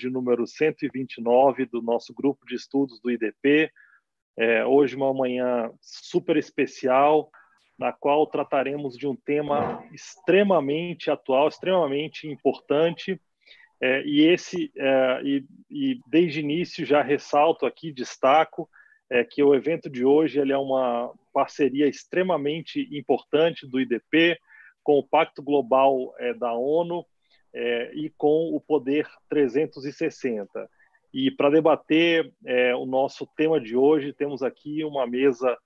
de número 129 do nosso grupo de estudos do IDP. Hoje uma manhã super especial, na qual trataremos de um tema extremamente atual, extremamente importante, e desde o início já ressalto aqui, destaco, que o evento de hoje ele é uma parceria extremamente importante do IDP com o Pacto Global da ONU e com o Poder 360. E para debater o nosso tema de hoje, temos aqui uma mesa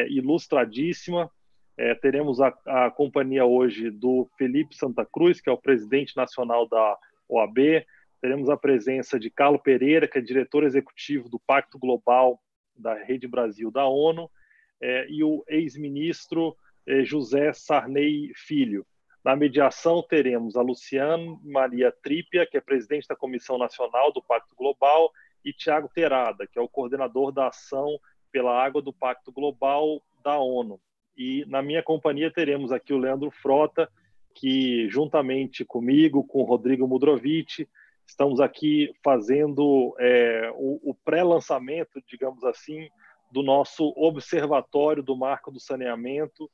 ilustradíssima. Teremos a companhia hoje do Felipe Santa Cruz, que é o presidente nacional da OAB. Teremos a presença de Carlo Pereira, que é diretor executivo do Pacto Global da Rede Brasil da ONU, e o ex-ministro José Sarney Filho. Na mediação teremos a Luciane Maria Trípia, que é presidente da Comissão Nacional do Pacto Global, e Tiago Terada, que é o coordenador da ação pela água do Pacto Global da ONU. E na minha companhia teremos aqui o Leandro Frota, que juntamente comigo, com o Rodrigo Mudrovic, estamos aqui fazendo o pré-lançamento, digamos assim, do nosso Observatório do Marco do Saneamento,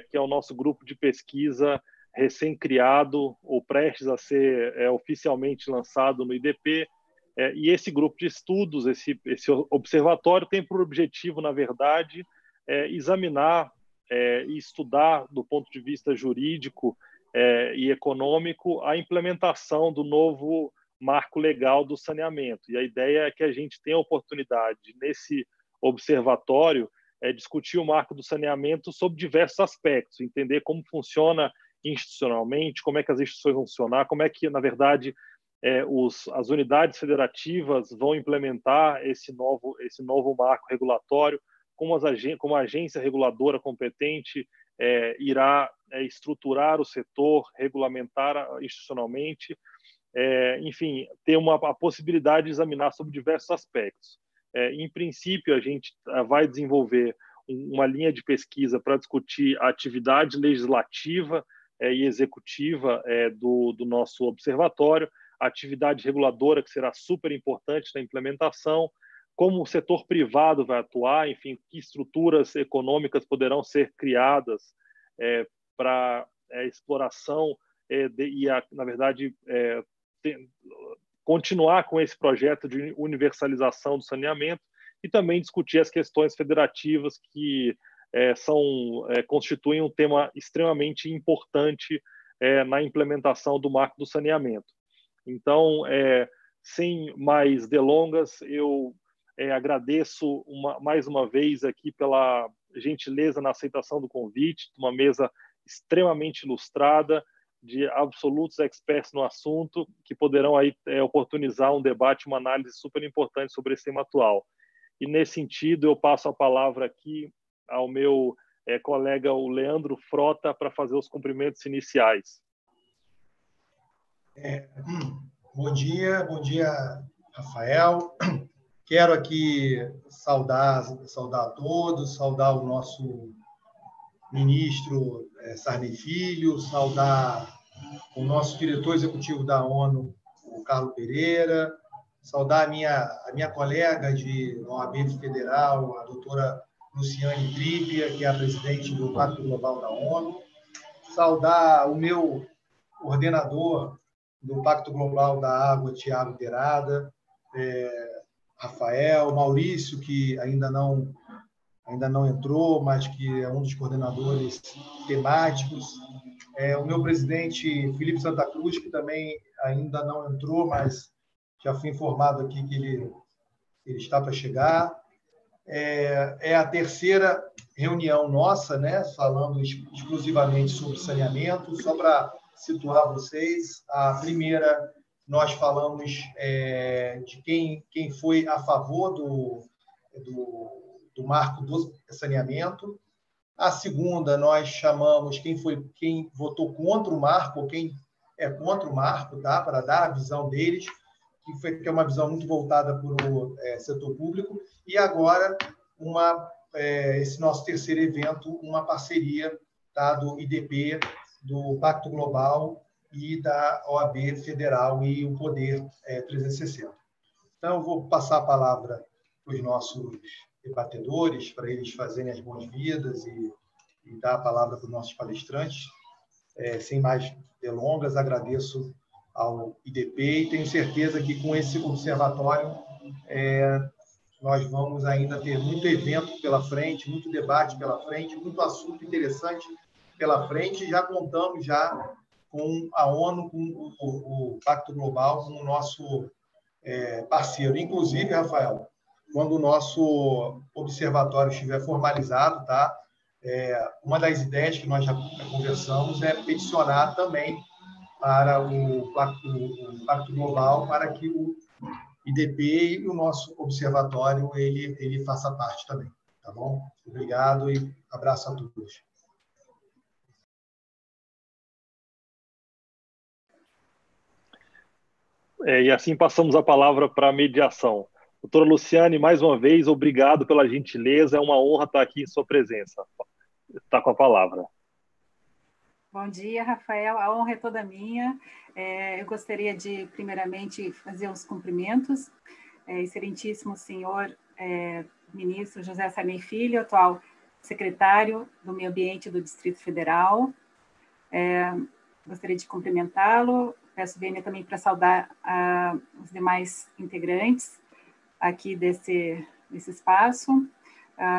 que é o nosso grupo de pesquisa recém-criado ou prestes a ser oficialmente lançado no IDP. E esse grupo de estudos, esse observatório tem por objetivo, na verdade, examinar e estudar do ponto de vista jurídico e econômico a implementação do novo marco legal do saneamento. E a ideia é que a gente tenha a oportunidade, nesse observatório, discutir o marco do saneamento sob diversos aspectos, entender como funciona institucionalmente, como é que as instituições vão funcionar, como é que, na verdade, as unidades federativas vão implementar esse novo marco regulatório, como a agência reguladora competente irá estruturar o setor, regulamentar institucionalmente, enfim, ter a possibilidade de examinar sobre diversos aspectos. Em princípio, a gente vai desenvolver uma linha de pesquisa para discutir a atividade legislativa e executiva do nosso observatório, a atividade reguladora, que será super importante na implementação, como o setor privado vai atuar, enfim, que estruturas econômicas poderão ser criadas para a exploração na verdade, continuar com esse projeto de universalização do saneamento e também discutir as questões federativas que constituem um tema extremamente importante na implementação do marco do saneamento. Então, sem mais delongas, eu agradeço mais uma vez aqui pela gentileza na aceitação do convite, uma mesa extremamente ilustrada, de absolutos experts no assunto, que poderão aí oportunizar um debate, uma análise super importante sobre esse tema atual. E, nesse sentido, eu passo a palavra aqui ao meu colega, o Leandro Frota, para fazer os cumprimentos iniciais. Bom dia, Rafael. Quero aqui saudar a todos, saudar o nosso ministro Sarney Filho, saudar o nosso diretor executivo da ONU, o Carlo Pereira, saudar a minha colega de OAB Federal, a doutora Luciane Trípia, que é a presidente do Pacto Global da ONU, saudar o meu coordenador do Pacto Global da Água, Tiago Terada, Rafael, Maurício, que ainda não entrou, mas que é um dos coordenadores temáticos, o meu presidente Felipe Santa Cruz, que também ainda não entrou, mas já fui informado aqui que ele está para chegar. É a terceira reunião nossa, né, falando exclusivamente sobre saneamento. Só para situar vocês, a primeira nós falamos de quem foi a favor do marco do saneamento. A segunda, nós chamamos quem votou contra o marco, ou quem é contra o marco, tá? Para dar a visão deles, que é uma visão muito voltada para o setor público. E agora, esse nosso terceiro evento, uma parceria, tá? Do IDP, do Pacto Global e da OAB Federal e o Poder 360. Então, eu vou passar a palavra para os nossos debatedores, para eles fazerem as boas-vindas e dar a palavra para os nossos palestrantes. Sem mais delongas, agradeço ao IDP e tenho certeza que com esse observatório nós vamos ainda ter muito evento pela frente, muito debate pela frente, muito assunto interessante pela frente. Já contamos com a ONU, com o Pacto Global, como nosso parceiro. Inclusive, Rafael, quando o nosso observatório estiver formalizado, tá? Uma das ideias que nós já conversamos é peticionar também para o Pacto Global para que o IDP e o nosso observatório ele faça parte também, tá bom? Obrigado e abraço a todos. E assim passamos a palavra para a mediação. Doutora Luciane, mais uma vez, obrigado pela gentileza, é uma honra estar aqui em sua presença. Está com a palavra. Bom dia, Rafael, a honra é toda minha. Eu gostaria de, primeiramente, fazer os cumprimentos. Excelentíssimo senhor ministro José Sarney Filho, atual secretário do Meio Ambiente do Distrito Federal. Gostaria de cumprimentá-lo. Peço vênia também para saudar os demais integrantes aqui desse espaço.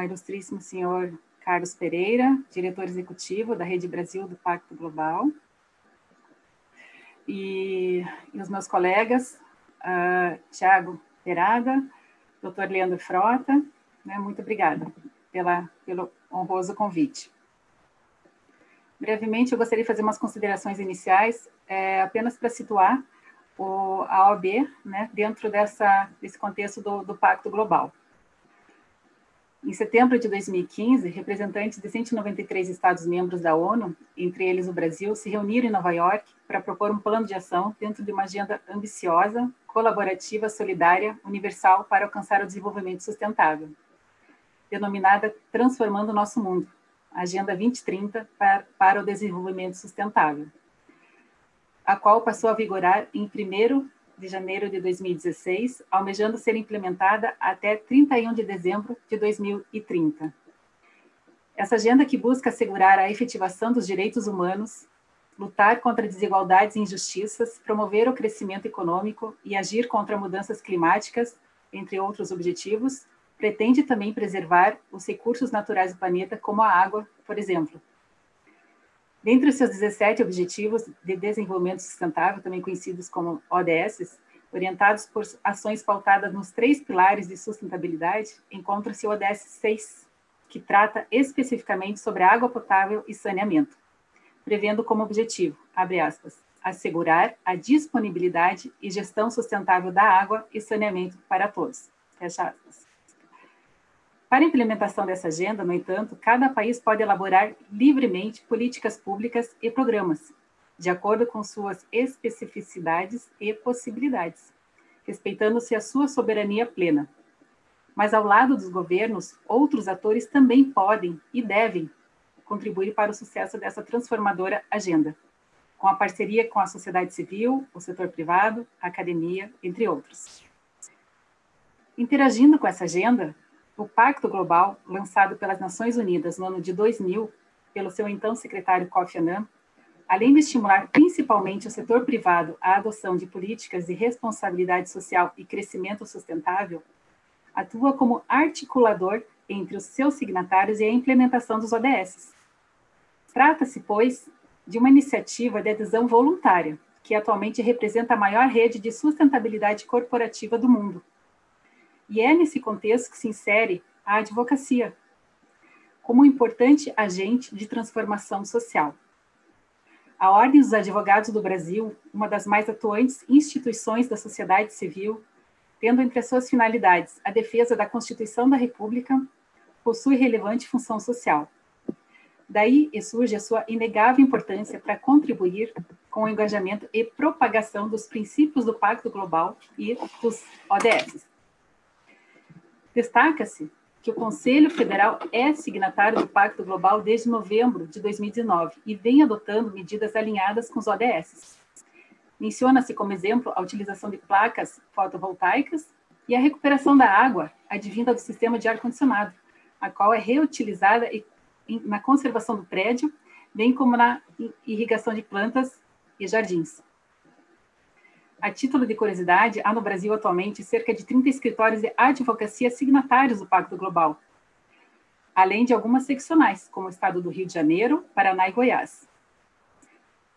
Ilustríssimo senhor Carlos Pereira, diretor executivo da Rede Brasil do Pacto Global. E os meus colegas, Tiago Perada, doutor Leandro Frota, né, muito obrigada pelo honroso convite. Brevemente, eu gostaria de fazer umas considerações iniciais, apenas para situar a OAB, né, dentro desse contexto do Pacto Global. Em setembro de 2015, representantes de 193 Estados-membros da ONU, entre eles o Brasil, se reuniram em Nova York para propor um plano de ação dentro de uma agenda ambiciosa, colaborativa, solidária, universal para alcançar o desenvolvimento sustentável, denominada Transformando o Nosso Mundo, Agenda 2030 para o Desenvolvimento Sustentável, a qual passou a vigorar em 1º de janeiro de 2016, almejando ser implementada até 31 de dezembro de 2030. Essa agenda que busca assegurar a efetivação dos direitos humanos, lutar contra desigualdades e injustiças, promover o crescimento econômico e agir contra mudanças climáticas, entre outros objetivos, pretende também preservar os recursos naturais do planeta, como a água, por exemplo. Dentre os seus 17 Objetivos de Desenvolvimento Sustentável, também conhecidos como ODS, orientados por ações pautadas nos 3 pilares de sustentabilidade, encontra-se o ODS 6, que trata especificamente sobre água potável e saneamento, prevendo como objetivo, abre aspas, assegurar a disponibilidade e gestão sustentável da água e saneamento para todos, fecha aspas. Para a implementação dessa agenda, no entanto, cada país pode elaborar livremente políticas públicas e programas, de acordo com suas especificidades e possibilidades, respeitando-se a sua soberania plena. Mas, ao lado dos governos, outros atores também podem e devem contribuir para o sucesso dessa transformadora agenda, com a parceria com a sociedade civil, o setor privado, a academia, entre outros. Interagindo com essa agenda, o Pacto Global, lançado pelas Nações Unidas no ano de 2000, pelo seu então secretário Kofi Annan, além de estimular principalmente o setor privado à adoção de políticas de responsabilidade social e crescimento sustentável, atua como articulador entre os seus signatários e a implementação dos ODS. Trata-se, pois, de uma iniciativa de adesão voluntária, que atualmente representa a maior rede de sustentabilidade corporativa do mundo. E é nesse contexto que se insere a advocacia, como um importante agente de transformação social. A Ordem dos Advogados do Brasil, uma das mais atuantes instituições da sociedade civil, tendo entre as suas finalidades a defesa da Constituição da República, possui relevante função social. Daí surge a sua inegável importância para contribuir com o engajamento e propagação dos princípios do Pacto Global e dos ODS. Destaca-se que o Conselho Federal é signatário do Pacto Global desde novembro de 2019 e vem adotando medidas alinhadas com os ODS. Menciona-se como exemplo a utilização de placas fotovoltaicas e a recuperação da água advinda do sistema de ar-condicionado, a qual é reutilizada na conservação do prédio, bem como na irrigação de plantas e jardins. A título de curiosidade, há no Brasil atualmente cerca de 30 escritórios de advocacia signatários do Pacto Global, além de algumas seccionais, como o estado do Rio de Janeiro, Paraná e Goiás.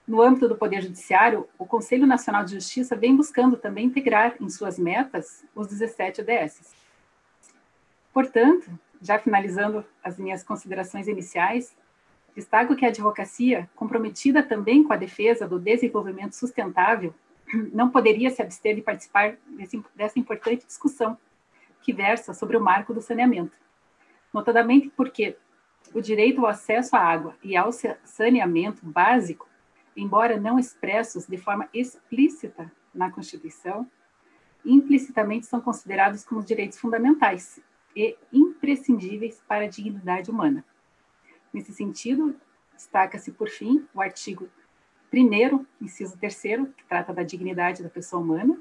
No âmbito do Poder Judiciário, o Conselho Nacional de Justiça vem buscando também integrar em suas metas os 17 ODS. Portanto, já finalizando as minhas considerações iniciais, destaco que a advocacia, comprometida também com a defesa do desenvolvimento sustentável, não poderia se abster de participar dessa importante discussão que versa sobre o marco do saneamento, notadamente porque o direito ao acesso à água e ao saneamento básico, embora não expressos de forma explícita na Constituição, implicitamente são considerados como direitos fundamentais e imprescindíveis para a dignidade humana. Nesse sentido, destaca-se, por fim, o artigo 1º, inciso 3º, que trata da dignidade da pessoa humana,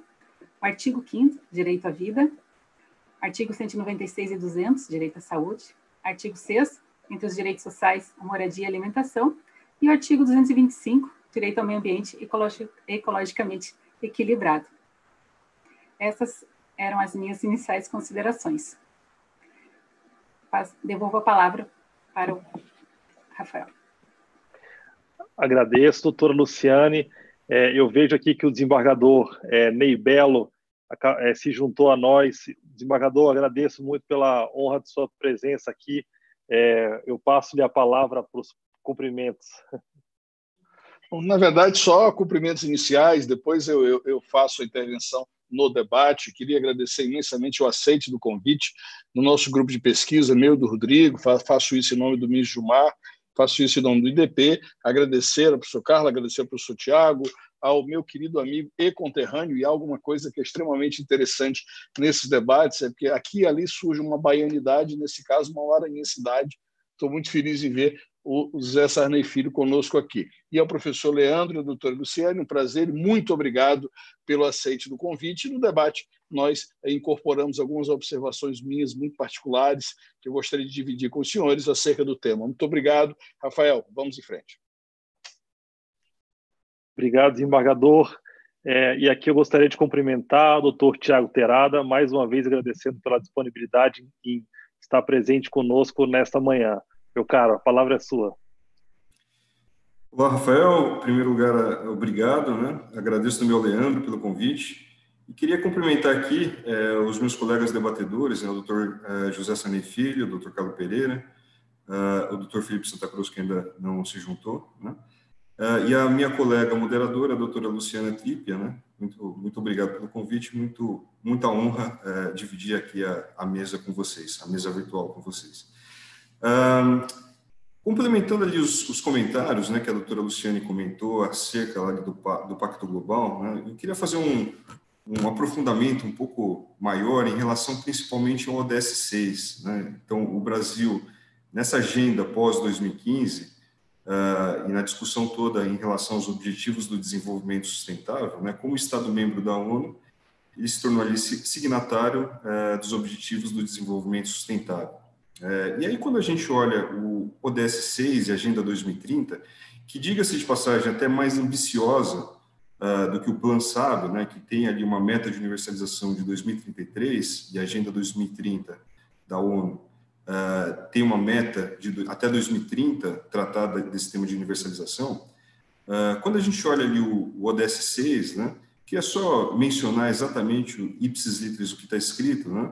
o artigo 5º, direito à vida, artigo 196 e 200, direito à saúde, artigo 6º, entre os direitos sociais, a moradia e a alimentação, e o artigo 225, direito ao meio ambiente ecologicamente equilibrado. Essas eram as minhas iniciais considerações. Devolvo a palavra para o Rafael. Agradeço, doutora Luciane. Eu vejo aqui que o desembargador Ney Belo se juntou a nós. Desembargador, agradeço muito pela honra de sua presença aqui. Eu passo-lhe a palavra para os cumprimentos. Na verdade, só cumprimentos iniciais, depois eu faço a intervenção no debate. Queria agradecer imensamente o aceite do convite no nosso grupo de pesquisa, meu e do Rodrigo, faço isso em nome do ministro Gilmar, faço isso em nome do IDP, agradecer ao professor Carlos, agradecer ao professor Tiago, ao meu querido amigo e conterrâneo, e alguma coisa que é extremamente interessante nesses debates, é porque aqui e ali surge uma baianidade, nesse caso uma maranhensidade. Estou muito feliz em ver o Zé Sarney Filho conosco aqui. E ao professor Leandro e ao doutor Luciane, um prazer e muito obrigado pelo aceite do convite. E no debate, nós incorporamos algumas observações minhas muito particulares que eu gostaria de dividir com os senhores acerca do tema. Muito obrigado. Rafael, vamos em frente. Obrigado, desembargador. E aqui eu gostaria de cumprimentar o doutor Tiago Terada, mais uma vez agradecendo pela disponibilidade em estar presente conosco nesta manhã. Meu caro, a palavra é sua. Olá, Rafael. Em primeiro lugar, obrigado, né? Agradeço também ao Leandro pelo convite. E queria cumprimentar aqui os meus colegas debatedores, né? O doutor José Sarney Filho, o doutor Carlos Pereira, o doutor Felipe Santa Cruz, que ainda não se juntou, né? E a minha colega moderadora, a doutora Luciana Trípia, né? Muito obrigado pelo convite, muita honra dividir aqui a mesa com vocês, a mesa virtual com vocês. Complementando ali os comentários, né, que a doutora Luciane comentou acerca lá do Pacto Global, né, eu queria fazer um aprofundamento um pouco maior em relação principalmente ao ODS 6. Né? Então, o Brasil, nessa agenda pós-2015, e na discussão toda em relação aos objetivos do desenvolvimento sustentável, né, como Estado-membro da ONU, ele se tornou ali signatário dos objetivos do desenvolvimento sustentável. E aí, quando a gente olha o ODS 6 e a Agenda 2030, que, diga-se de passagem, até mais ambiciosa do que o Plano SAB, né, que tem ali uma meta de universalização de 2033, e a Agenda 2030 da ONU tem uma meta de até 2030 tratada desse tema de universalização. Quando a gente olha ali o ODS 6, né, que é só mencionar exatamente o ipsis literis o que está escrito, né,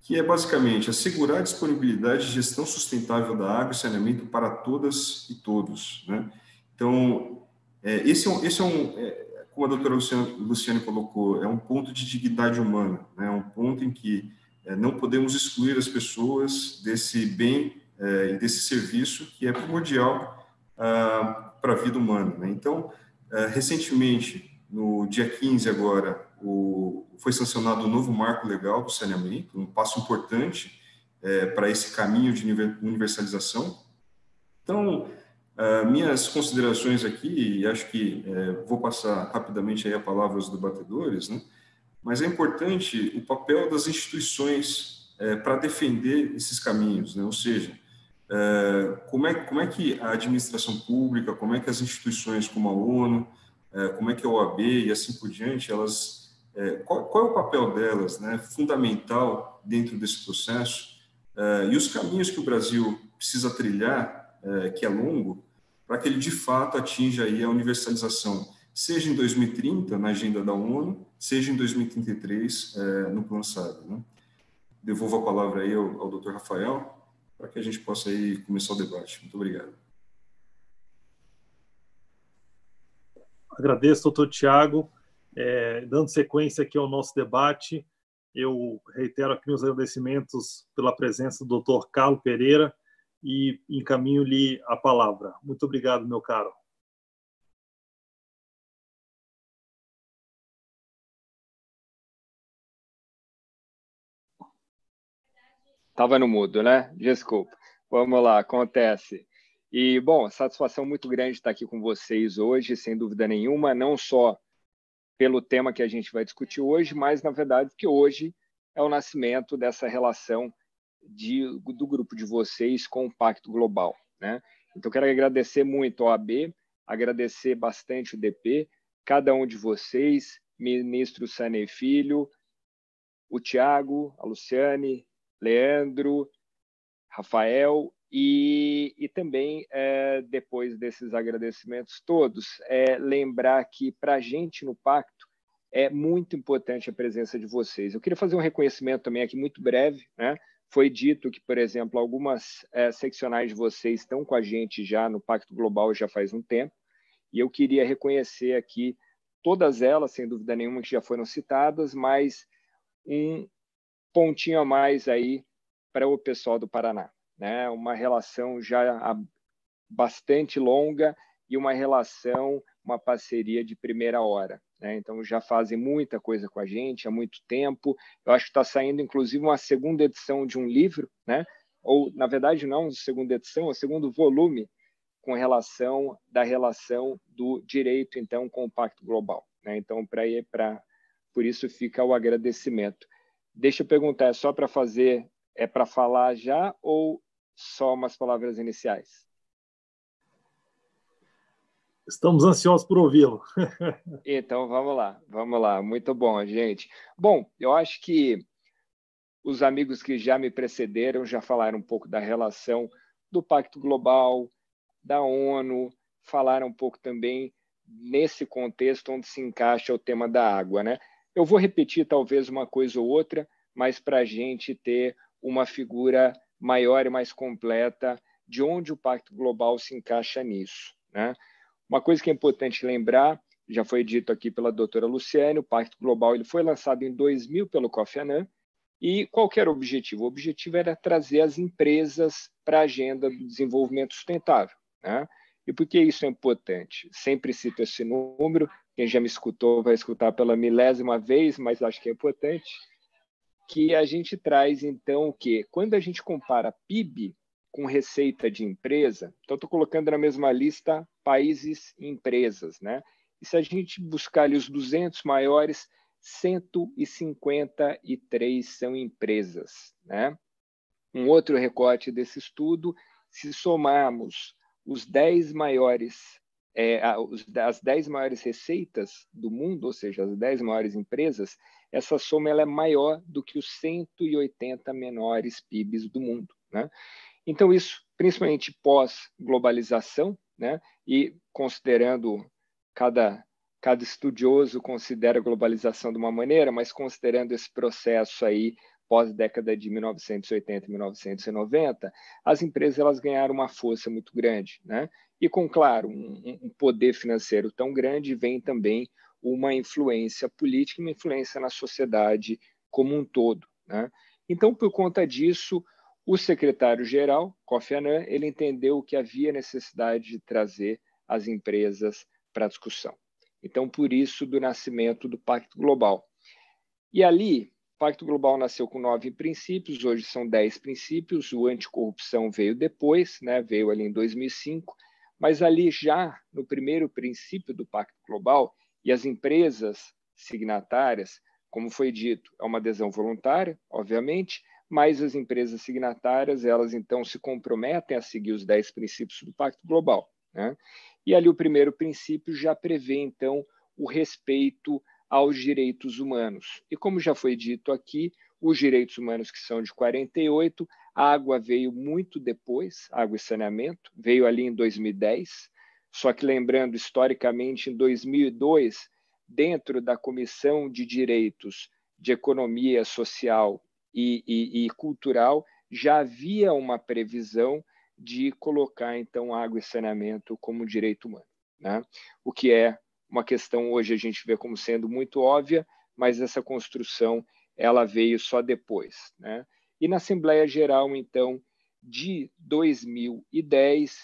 que é basicamente assegurar a disponibilidade e gestão sustentável da água e saneamento para todas e todos, né? Então, esse é como a doutora Luciane colocou, é um ponto de dignidade humana, né? É um ponto em que não podemos excluir as pessoas desse bem e desse serviço que é primordial para a vida humana, né? Então, recentemente, no dia 15 agora, foi sancionado um novo marco legal do saneamento, um passo importante para esse caminho de universalização. Então, Minhas considerações aqui, e acho que vou passar rapidamente aí a palavra aos debatedores, né? Mas é importante o papel das instituições para defender esses caminhos, né? Ou seja, como é que a administração pública, como é que as instituições como a ONU, como é que a OAB e assim por diante, elas, qual é o papel delas, né? Fundamental dentro desse processo, e os caminhos que o Brasil precisa trilhar, que é longo, para que ele de fato atinja aí a universalização, seja em 2030 na agenda da ONU, seja em 2033 no Plano SAB, né? Devolvo a palavra aí ao Dr. Rafael, para que a gente possa aí começar o debate. Muito obrigado. Agradeço, doutor Tiago. Dando sequência aqui ao nosso debate, eu reitero aqui meus agradecimentos pela presença do doutor Carlos Pereira e encaminho-lhe a palavra. Muito obrigado, meu caro. Estava no mudo, né? Desculpa. Vamos lá, acontece. E, bom, satisfação muito grande estar aqui com vocês hoje, sem dúvida nenhuma, não só pelo tema que a gente vai discutir hoje, mas, na verdade, porque hoje é o nascimento dessa relação do grupo de vocês com o Pacto Global, né? Então, quero agradecer muito a OAB, agradecer bastante o DP, cada um de vocês, ministro Sanei Filho, o Tiago, a Luciane, Leandro, Rafael, e também, depois desses agradecimentos todos, lembrar que, para a gente no Pacto, é muito importante a presença de vocês. Eu queria fazer um reconhecimento também aqui muito breve, né? Foi dito que, por exemplo, algumas seccionais de vocês estão com a gente já no Pacto Global já faz um tempo, e eu queria reconhecer aqui todas elas, sem dúvida nenhuma, que já foram citadas, mas um pontinho a mais aí para o pessoal do Paraná, né? Uma relação já bastante longa e uma relação, uma parceria de primeira hora, né? Então já fazem muita coisa com a gente há muito tempo. Eu acho que está saindo inclusive uma segunda edição de um livro, né? Ou na verdade não, segunda edição, o segundo volume com relação da relação do direito então com o Pacto Global, né? Então por isso fica o agradecimento. Deixa eu perguntar, é só para fazer, é para falar já ou só umas palavras iniciais? Estamos ansiosos por ouvi-lo. Então, vamos lá. Muito bom, gente. Bom, eu acho que os amigos que já me precederam já falaram um pouco da relação do Pacto Global, da ONU, falaram um pouco também nesse contexto onde se encaixa o tema da água, né? Eu vou repetir talvez uma coisa ou outra, mas para a gente ter uma figura maior e mais completa de onde o Pacto Global se encaixa nisso, né? Uma coisa que é importante lembrar, já foi dito aqui pela doutora Luciane, o Pacto Global ele foi lançado em 2000 pelo Kofi Annan, e qual que era o objetivo? O objetivo era trazer as empresas para a agenda do desenvolvimento sustentável, né? E por que isso é importante? Sempre cito esse número, quem já me escutou vai escutar pela milésima vez, mas acho que é importante, que a gente traz, então, o quê? Quando a gente compara PIB com receita de empresa, então estou colocando na mesma lista países e empresas, né? E se a gente buscar ali os 200 maiores, 153 são empresas, né? Um outro recorte desse estudo, se somarmos os 10 maiores, as 10 maiores receitas do mundo, ou seja, as 10 maiores empresas, essa soma ela é maior do que os 180 menores PIBs do mundo, né? Então, isso, principalmente pós-globalização, né? E considerando cada estudioso considera a globalização de uma maneira, mas considerando esse processo aí pós-década de 1980 e 1990, as empresas elas ganharam uma força muito grande, né? E com, claro, um poder financeiro tão grande, vem também uma influência política e uma influência na sociedade como um todo, né? Então, por conta disso, o secretário-geral, Kofi Annan, ele entendeu que havia necessidade de trazer as empresas para a discussão. Então, por isso, do nascimento do Pacto Global. E ali, o Pacto Global nasceu com 9 princípios, hoje são 10 princípios, o anticorrupção veio depois, né? Veio ali em 2005, Mas ali já no primeiro princípio do Pacto Global, e as empresas signatárias, como foi dito, é uma adesão voluntária, obviamente, mas as empresas signatárias, elas então se comprometem a seguir os 10 princípios do Pacto Global, né? E ali o primeiro princípio já prevê, então, o respeito aos direitos humanos. E como já foi dito aqui, os direitos humanos que são de 48, a água veio muito depois, água e saneamento, veio ali em 2010, só que lembrando, historicamente, em 2002, dentro da Comissão de Direitos de Economia Social e Cultural, já havia uma previsão de colocar, então, água e saneamento como direito humano, né? O que é uma questão hoje a gente vê como sendo muito óbvia, mas essa construção ela veio só depois, né? E na Assembleia Geral, então, de 2010,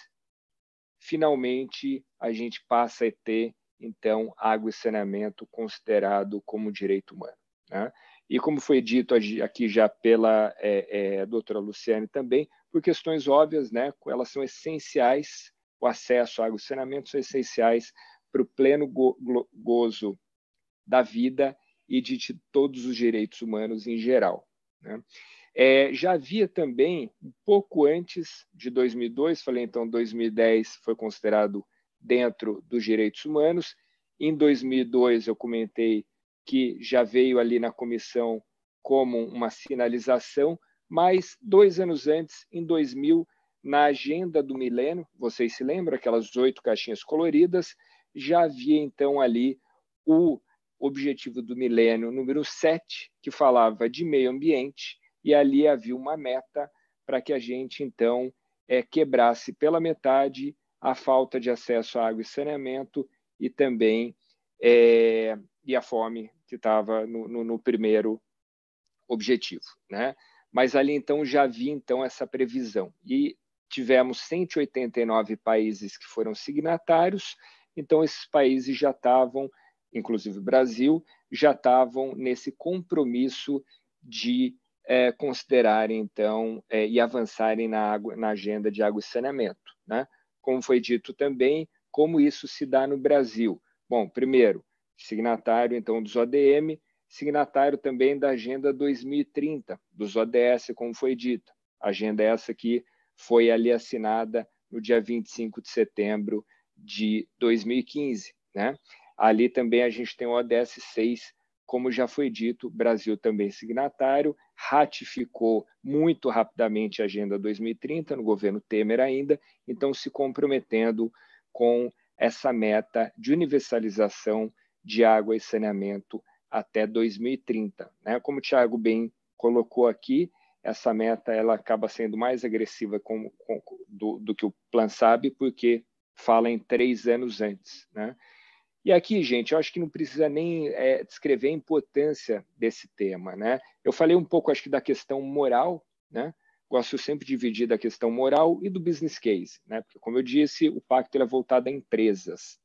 finalmente a gente passa a ter, então, água e saneamento considerado como direito humano, né? E como foi dito aqui já pela doutora Luciane também, por questões óbvias, né? Elas são essenciais, o acesso à água e saneamento são essenciais para o pleno gozo da vida e de todos os direitos humanos em geral, né? Já havia também, um pouco antes de 2002, falei então 2010 foi considerado dentro dos direitos humanos, em 2002 eu comentei que já veio ali na comissão como uma sinalização, mas 2 anos antes, em 2000, na agenda do milênio, vocês se lembram, aquelas 8 caixinhas coloridas, já havia então ali o objetivo do milênio número 7, que falava de meio ambiente, e ali havia uma meta para que a gente, então, quebrasse pela metade a falta de acesso à água e saneamento e também e a fome, que estava no primeiro objetivo, né? Mas ali, então, já havia então, essa previsão. E tivemos 189 países que foram signatários, então esses países já estavam, inclusive o Brasil, já estavam nesse compromisso de considerarem, então, e avançarem na agenda de água e saneamento, né? Como foi dito também, como isso se dá no Brasil? Bom, primeiro, signatário, então, dos ODM, signatário também da Agenda 2030, dos ODS, como foi dito. Agenda essa que foi ali assinada no dia 25 de setembro de 2015, né? Ali também a gente tem o ODS 6, como já foi dito, o Brasil também signatário, ratificou muito rapidamente a Agenda 2030, no governo Temer ainda, então se comprometendo com essa meta de universalização de água e saneamento até 2030, né? Como o Thiago bem colocou aqui, essa meta ela acaba sendo mais agressiva do que o Plan SAB, porque fala em 3 anos antes, né? E aqui, gente, eu acho que não precisa nem descrever a importância desse tema, né? Eu falei um pouco, acho que, da questão moral, né? Gosto sempre de dividir da questão moral e do business case, né? Porque, como eu disse, o pacto é voltado a empresas.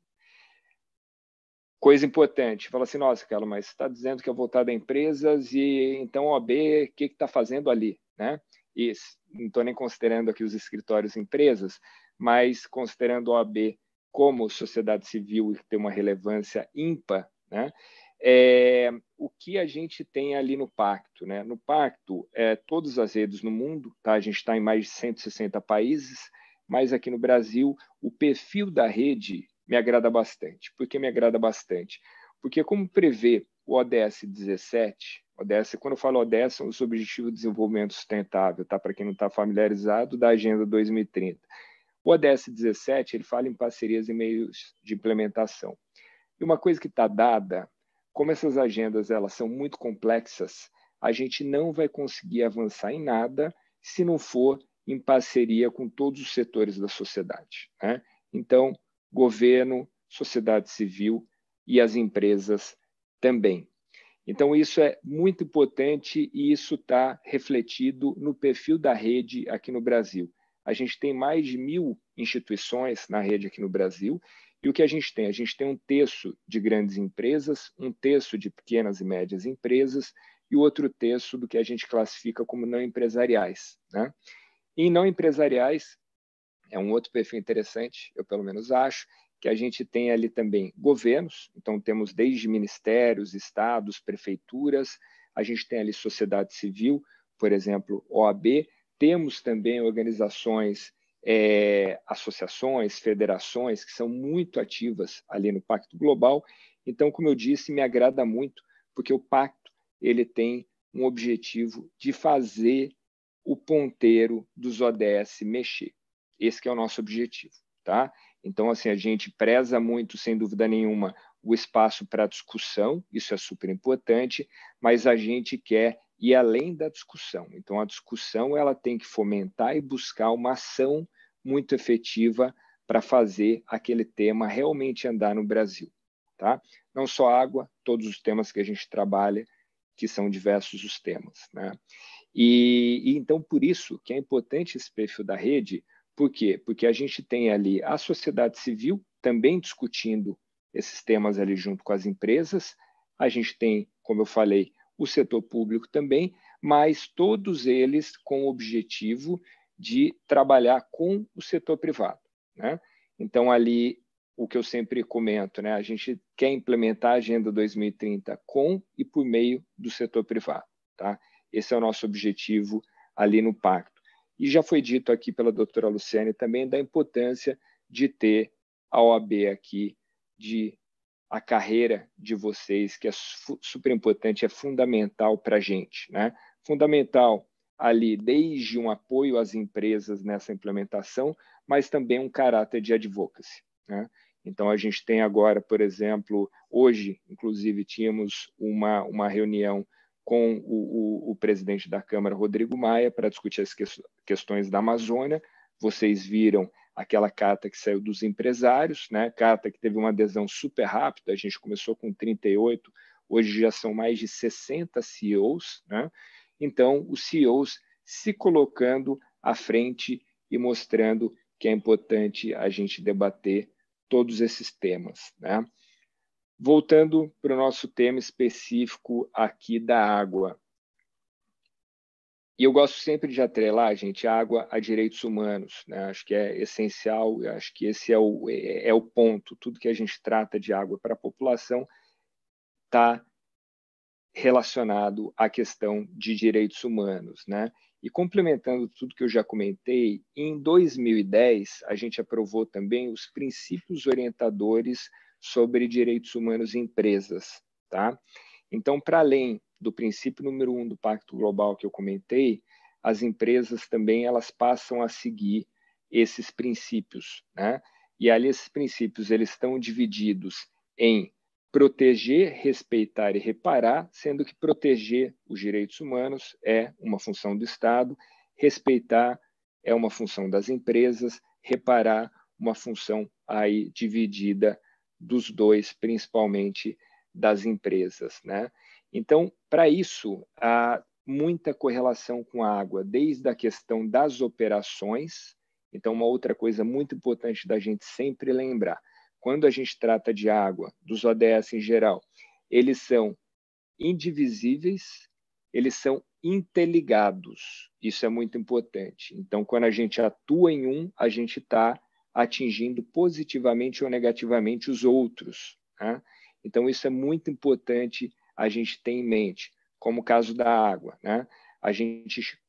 Coisa importante, fala assim, nossa, Carlos, mas você está dizendo que é voltado a empresas e então a OAB, o que está fazendo ali, né? E não estou nem considerando aqui os escritórios empresas, mas considerando a OAB como sociedade civil e tem uma relevância ímpar, né? O que a gente tem ali no pacto, né? No pacto, todas as redes no mundo, tá? A gente está em mais de 160 países, mas aqui no Brasil, o perfil da rede me agrada bastante. Por que me agrada bastante? Porque, como prevê o ODS 17, ODS, quando eu falo ODS, são os Objetivos de Desenvolvimento Sustentável, tá? Para quem não está familiarizado, da Agenda 2030. O ODS 17, ele fala em parcerias e meios de implementação. E uma coisa que está dada, como essas agendas elas são muito complexas, a gente não vai conseguir avançar em nada se não for em parceria com todos os setores da sociedade, né? Então, governo, sociedade civil e as empresas também. Então, isso é muito importante e isso está refletido no perfil da rede aqui no Brasil. A gente tem mais de 1.000 instituições na rede aqui no Brasil e o que a gente tem? A gente tem 1/3 de grandes empresas, 1/3 de pequenas e médias empresas e o outro terço do que a gente classifica como não empresariais, né? Em não empresariais, é um outro perfil interessante, eu pelo menos acho, que a gente tem ali também governos, então temos desde ministérios, estados, prefeituras, a gente tem ali sociedade civil, por exemplo, OAB, temos também organizações, associações, federações, que são muito ativas ali no Pacto Global. Então, como eu disse, me agrada muito, porque o Pacto ele tem um objetivo de fazer o ponteiro dos ODS mexer. Esse que é o nosso objetivo, tá? Então, assim, a gente preza muito, sem dúvida nenhuma, o espaço para discussão, isso é super importante, mas a gente quer ir além da discussão. Então, a discussão ela tem que fomentar e buscar uma ação muito efetiva para fazer aquele tema realmente andar no Brasil, tá? Não só água, todos os temas que a gente trabalha, que são diversos os temas, né? E então, por isso que é importante esse perfil da rede. Por quê? Porque a gente tem ali a sociedade civil também discutindo esses temas ali junto com as empresas, a gente tem, como eu falei, o setor público também, mas todos eles com o objetivo de trabalhar com o setor privado, né? Então, ali, o que eu sempre comento, né? A gente quer implementar a Agenda 2030 com e por meio do setor privado, tá? Esse é o nosso objetivo ali no Pacto. E já foi dito aqui pela doutora Luciane também da importância de ter a OAB aqui, de a carreira de vocês, que é super importante, é fundamental para a gente, né? Fundamental ali desde um apoio às empresas nessa implementação, mas também um caráter de advocacy, né? Então, a gente tem agora, por exemplo, hoje, inclusive, tínhamos uma reunião com o presidente da Câmara, Rodrigo Maia, para discutir as questões da Amazônia. Vocês viram aquela carta que saiu dos empresários, né? Carta que teve uma adesão super rápida, a gente começou com 38, hoje já são mais de 60 CEOs, né? Então, os CEOs se colocando à frente e mostrando que é importante a gente debater todos esses temas, né? Voltando para o nosso tema específico aqui da água. E eu gosto sempre de atrelar, gente, a água a direitos humanos, né? Acho que é essencial, acho que esse é o ponto. Tudo que a gente trata de água para a população está relacionado à questão de direitos humanos, né? E complementando tudo que eu já comentei, em 2010 a gente aprovou também os princípios orientadores sobre direitos humanos em empresas, tá? Então, para além do princípio número 1 do Pacto Global que eu comentei, as empresas também elas passam a seguir esses princípios, né? E ali esses princípios eles estão divididos em proteger, respeitar e reparar, sendo que proteger os direitos humanos é uma função do Estado, respeitar é uma função das empresas, reparar uma função aí dividida dos dois, principalmente das empresas, né? Então, para isso, há muita correlação com a água, desde a questão das operações. Então, uma outra coisa muito importante da gente sempre lembrar, quando a gente trata de água, dos ODS em geral, eles são indivisíveis, eles são interligados. Isso é muito importante. Então, quando a gente atua em um, a gente está atingindo positivamente ou negativamente os outros, né? Então, isso é muito importante a gente ter em mente, como o caso da água, né? A gente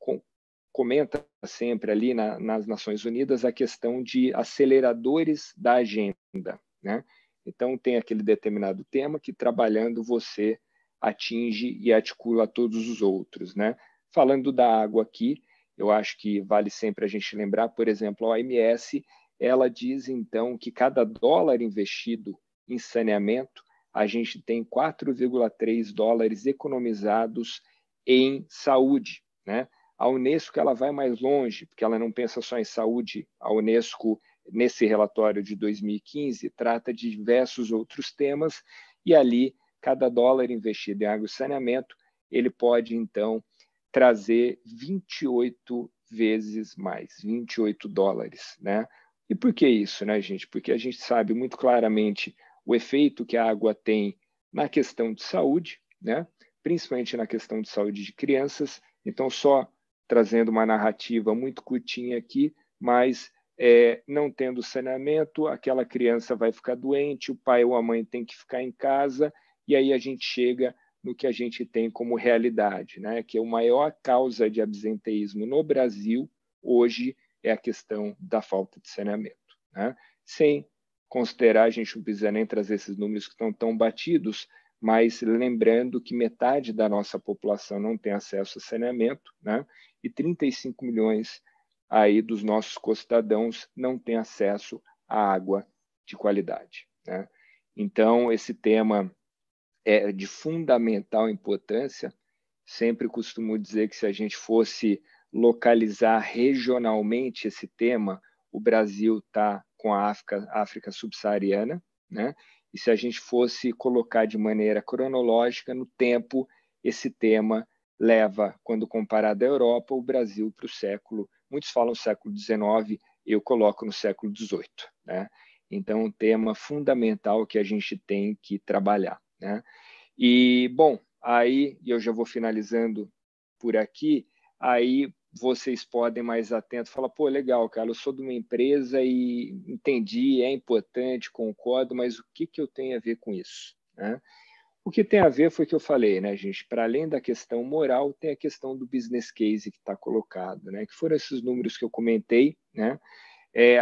comenta sempre ali nas Nações Unidas a questão de aceleradores da agenda, né? Então, tem aquele determinado tema que, trabalhando, você atinge e articula todos os outros, né? Falando da água aqui, eu acho que vale sempre a gente lembrar, por exemplo, a OMS, ela diz, então, que cada dólar investido em saneamento, a gente tem 4,3 dólares economizados em saúde, né? A Unesco ela vai mais longe, porque ela não pensa só em saúde. A Unesco, nesse relatório de 2015, trata de diversos outros temas, e ali, cada dólar investido em água e saneamento, ele pode, então, trazer 28 vezes mais, 28 dólares, né? E por que isso, né, gente? Porque a gente sabe muito claramente o efeito que a água tem na questão de saúde, né? Principalmente na questão de saúde de crianças. Então, só trazendo uma narrativa muito curtinha aqui, mas não tendo saneamento, aquela criança vai ficar doente, o pai ou a mãe tem que ficar em casa, e aí a gente chega no que a gente tem como realidade, né? Que é a maior causa de absenteísmo no Brasil hoje é a questão da falta de saneamento, né? Sem considerar, a gente não precisa nem trazer esses números que estão tão batidos, mas lembrando que metade da nossa população não tem acesso a saneamento, né? E 35 milhões aí dos nossos concidadãos não têm acesso à água de qualidade, né? Então, esse tema é de fundamental importância. Sempre costumo dizer que se a gente fosse localizar regionalmente esse tema, o Brasil está com a África subsaariana, né? E se a gente fosse colocar de maneira cronológica no tempo, esse tema leva, quando comparado à Europa, o Brasil para o século, muitos falam século XIX, eu coloco no século XVIII, né? Então, um tema fundamental que a gente tem que trabalhar, né? E, bom, aí eu já vou finalizando por aqui, aí vocês podem mais atentos falar, pô, legal, cara, eu sou de uma empresa e entendi, é importante, concordo, mas o que eu tenho a ver com isso, né? O que tem a ver foi o que eu falei, né, gente? Para além da questão moral, tem a questão do business case que está colocado, né? Que foram esses números que eu comentei, né?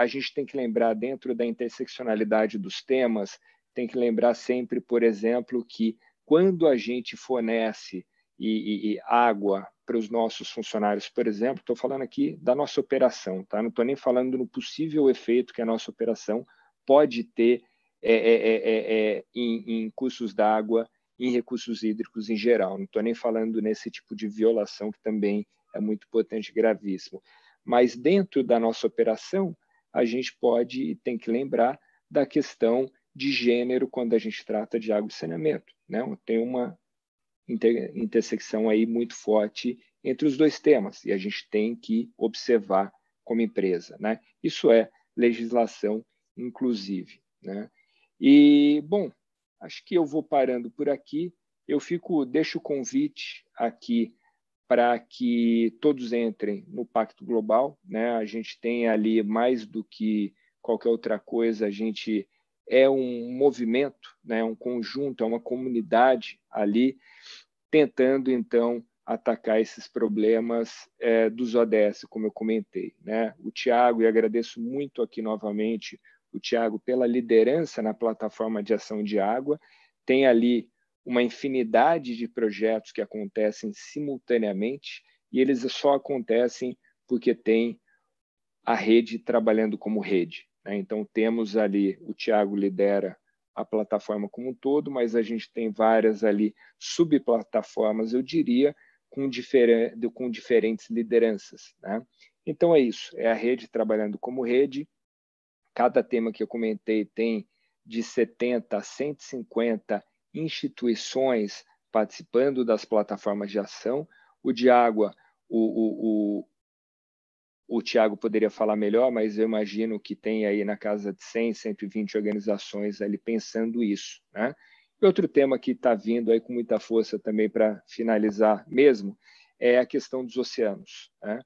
A gente tem que lembrar, dentro da interseccionalidade dos temas, tem que lembrar sempre, por exemplo, que quando a gente fornece água para os nossos funcionários, por exemplo, estou falando aqui da nossa operação, tá? Não estou nem falando no possível efeito que a nossa operação pode ter em custos d'água, em recursos hídricos em geral. Não estou nem falando nesse tipo de violação, que também é muito potente e gravíssimo. Mas dentro da nossa operação, a gente pode e tem que lembrar da questão de gênero quando a gente trata de água e saneamento, né? Tem uma intersecção aí muito forte entre os dois temas e a gente tem que observar como empresa, né? Isso é legislação inclusive, né? E, bom, acho que eu vou parando por aqui. Deixo o convite aqui para que todos entrem no Pacto Global, né? A gente tem ali, mais do que qualquer outra coisa, a gente é um movimento, né? Um conjunto, é uma comunidade ali tentando, então, atacar esses problemas dos ODS, como eu comentei, né? O Tiago, e agradeço muito aqui novamente o Tiago pela liderança na plataforma de ação de água, tem ali uma infinidade de projetos que acontecem simultaneamente e eles só acontecem porque tem a rede trabalhando como rede, né? Então, temos ali, o Tiago lidera a plataforma como um todo, mas a gente tem várias ali subplataformas, eu diria, com diferentes lideranças, né? Então, é isso, é a rede trabalhando como rede. Cada tema que eu comentei tem de 70 a 150 instituições participando das plataformas de ação. O de água, o Tiago poderia falar melhor, mas eu imagino que tem aí na casa de 100, 120 organizações ali pensando isso, né? E outro tema que está vindo aí com muita força também para finalizar mesmo é a questão dos oceanos, né?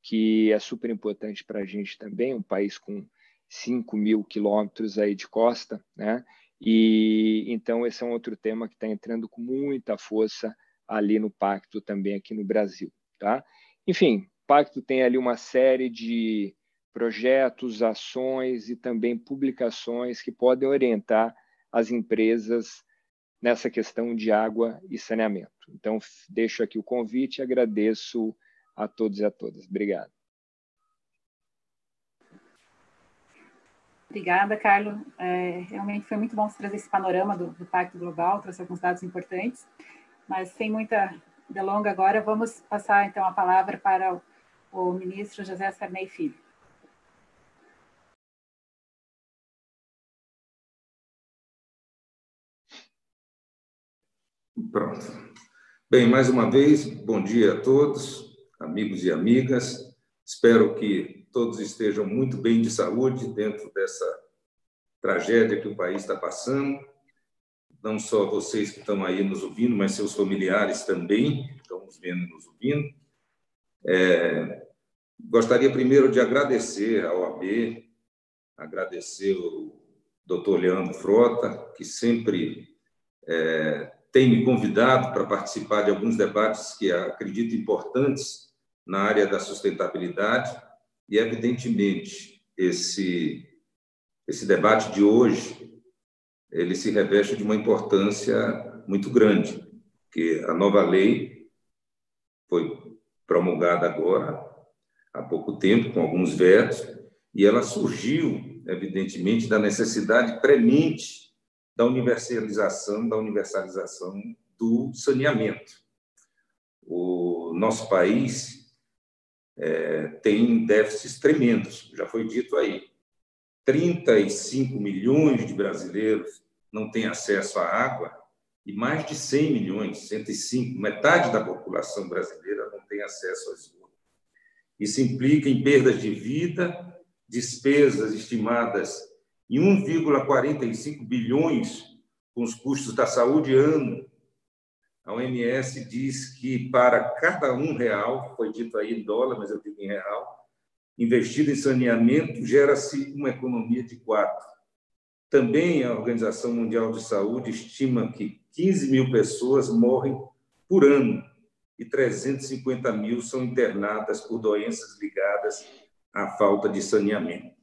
Que é super importante para a gente também, um país com 5.000 quilômetros aí de costa, né? E então esse é um outro tema que está entrando com muita força ali no Pacto também aqui no Brasil, tá? Enfim, o Pacto tem ali uma série de projetos, ações e também publicações que podem orientar as empresas nessa questão de água e saneamento. Então, deixo aqui o convite e agradeço a todos e a todas. Obrigado. Obrigada, Carlos. Realmente foi muito bom trazer esse panorama do Pacto Global, trouxe alguns dados importantes, mas sem muita delonga agora, vamos passar então a palavra para o ministro José Sarney Filho. Pronto. Bem, mais uma vez, bom dia a todos, amigos e amigas. Espero que todos estejam muito bem de saúde dentro dessa tragédia que o país está passando. Não só vocês que estão aí nos ouvindo, mas seus familiares também, que estão nos vendo e nos ouvindo. Gostaria primeiro de agradecer à OAB, agradecer o Dr. Leandro Frota, que sempre tem me convidado para participar de alguns debates que acredito importantes na área da sustentabilidade, e, evidentemente, esse debate de hoje ele se reveste de uma importância muito grande, porque a nova lei foi promulgada agora, há pouco tempo, com alguns vetos, e ela surgiu, evidentemente, da necessidade premente da universalização do saneamento. O nosso país tem déficits tremendos, já foi dito aí. 35 milhões de brasileiros não têm acesso à água e mais de 100 milhões, 105, metade da população brasileira não tem acesso a esgoto. Isso implica em perdas de vida, despesas estimadas em 1,45 bilhões com os custos da saúde ano. A OMS diz que para cada R$1, foi dito aí em dólar, mas eu digo em real, investido em saneamento, gera-se uma economia de 4. Também a Organização Mundial de Saúde estima que 15 mil pessoas morrem por ano e 350 mil são internadas por doenças ligadas à falta de saneamento.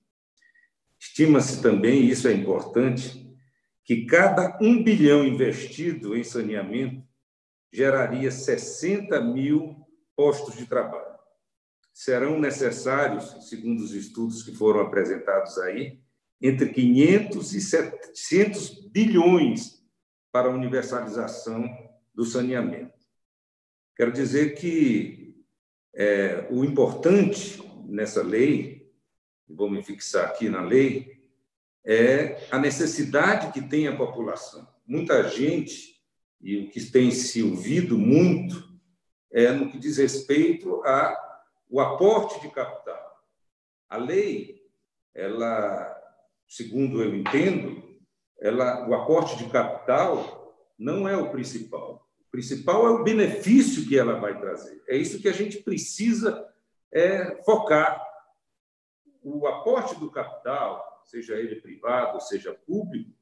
Estima-se também, e isso é importante, que cada 1 bilhão investido em saneamento geraria 60 mil postos de trabalho. Serão necessários, segundo os estudos que foram apresentados aí, entre 500 e 700 bilhões para a universalização do saneamento. Quero dizer que o importante nessa lei, vou me fixar aqui na lei, é a necessidade que tem a população. Muita gente, e o que tem se ouvido muito, no que diz respeito ao aporte de capital. A lei, segundo eu entendo, o aporte de capital não é o principal. O principal é o benefício que ela vai trazer. É isso que a gente precisa focar. O aporte do capital, seja ele privado, seja público,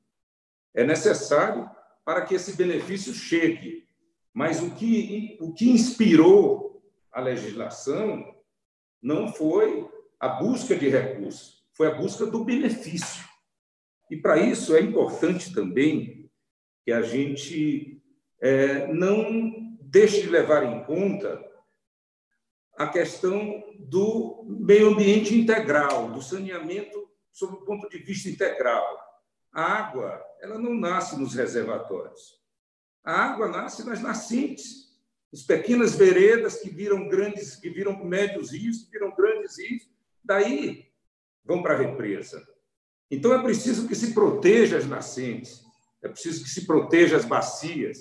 é necessário para que esse benefício chegue. Mas o que inspirou a legislação não foi a busca de recursos, foi a busca do benefício. E, para isso, é importante também que a gente não deixe de levar em conta a questão do meio ambiente integral, do saneamento sob o ponto de vista integral. A água, ela não nasce nos reservatórios. A água nasce nas nascentes, as pequenas veredas que viram médios rios, que viram grandes rios, daí vão para a represa. Então, é preciso que se proteja as nascentes, é preciso que se proteja as bacias,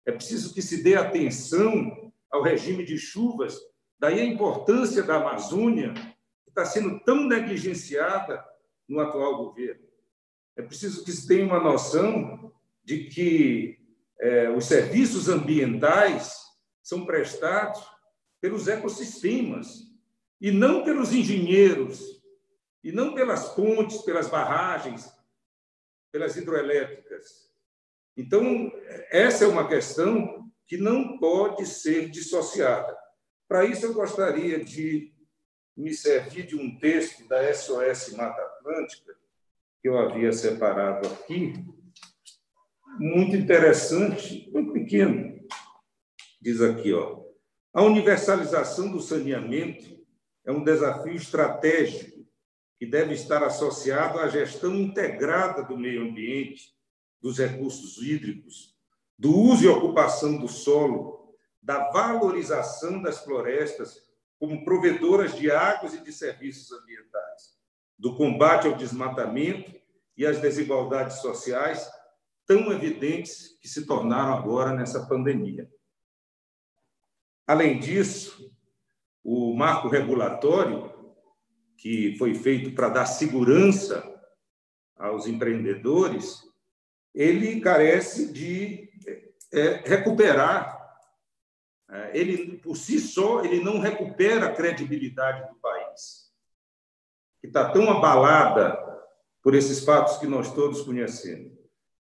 é preciso que se dê atenção ao regime de chuvas. Daí a importância da Amazônia, que está sendo tão negligenciada no atual governo. É preciso que se tenha uma noção de que os serviços ambientais são prestados pelos ecossistemas e não pelos engenheiros, e não pelas pontes, pelas barragens, pelas hidroelétricas. Então, essa é uma questão que não pode ser dissociada. Para isso, eu gostaria de me servir de um texto da SOS Mata Atlântica, que eu havia separado aqui, muito interessante, muito pequeno. Diz aqui, a universalização do saneamento é um desafio estratégico que deve estar associado à gestão integrada do meio ambiente, dos recursos hídricos, do uso e ocupação do solo, da valorização das florestas como provedoras de águas e de serviços ambientais, do combate ao desmatamento e às desigualdades sociais tão evidentes que se tornaram agora nessa pandemia. Além disso, o marco regulatório, que foi feito para dar segurança aos empreendedores, ele carece de recuperar ele, por si só, ele não recupera a credibilidade do país, que está tão abalada por esses fatos que nós todos conhecemos.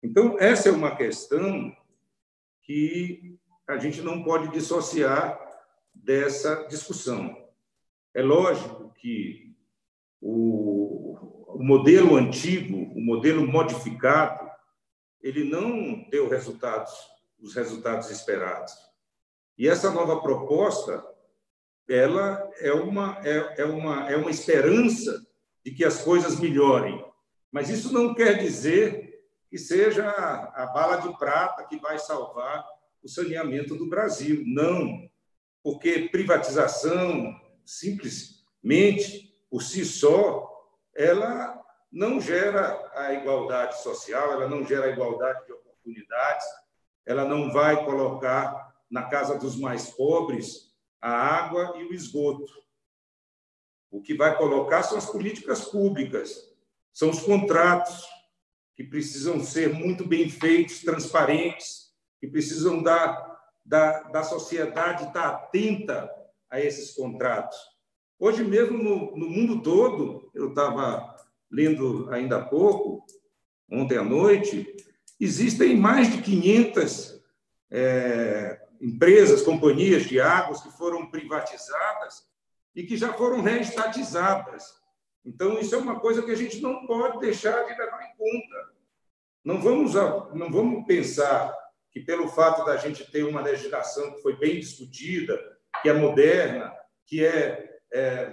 Então, essa é uma questão que a gente não pode dissociar dessa discussão. É lógico que o modelo antigo, o modelo modificado, ele não deu os resultados esperados. E essa nova proposta, ela é uma esperança de que as coisas melhorem. Mas isso não quer dizer que seja a bala de prata que vai salvar o saneamento do Brasil. Não, porque privatização, simplesmente, por si só, ela não gera a igualdade social, ela não gera a igualdade de oportunidades, ela não vai colocar na casa dos mais pobres a água e o esgoto. O que vai colocar são as políticas públicas, são os contratos, que precisam ser muito bem feitos, transparentes, que precisam da sociedade estar atenta a esses contratos. Hoje mesmo, no mundo todo, eu estava lendo ainda há pouco, ontem à noite, existem mais de 500 empresas, companhias de águas que foram privatizadas e que já foram reestatizadas. Então, isso é uma coisa que a gente não pode deixar de levar em conta. Não vamos pensar que, pelo fato da gente ter uma legislação que foi bem discutida, que é moderna, que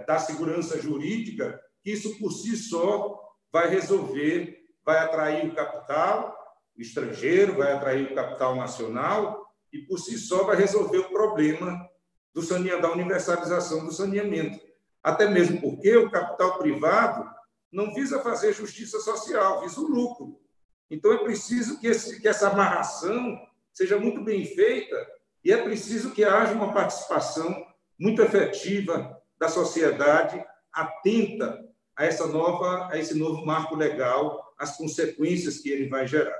da segurança jurídica, que isso, por si só, vai resolver, vai atrair o capital estrangeiro, vai atrair o capital nacional e, por si só, vai resolver o problema da universalização do saneamento. Até mesmo porque o capital privado não visa fazer justiça social, visa o lucro. Então, é preciso que essa amarração seja muito bem feita e é preciso que haja uma participação muito efetiva da sociedade atenta a esse novo marco legal, as consequências que ele vai gerar.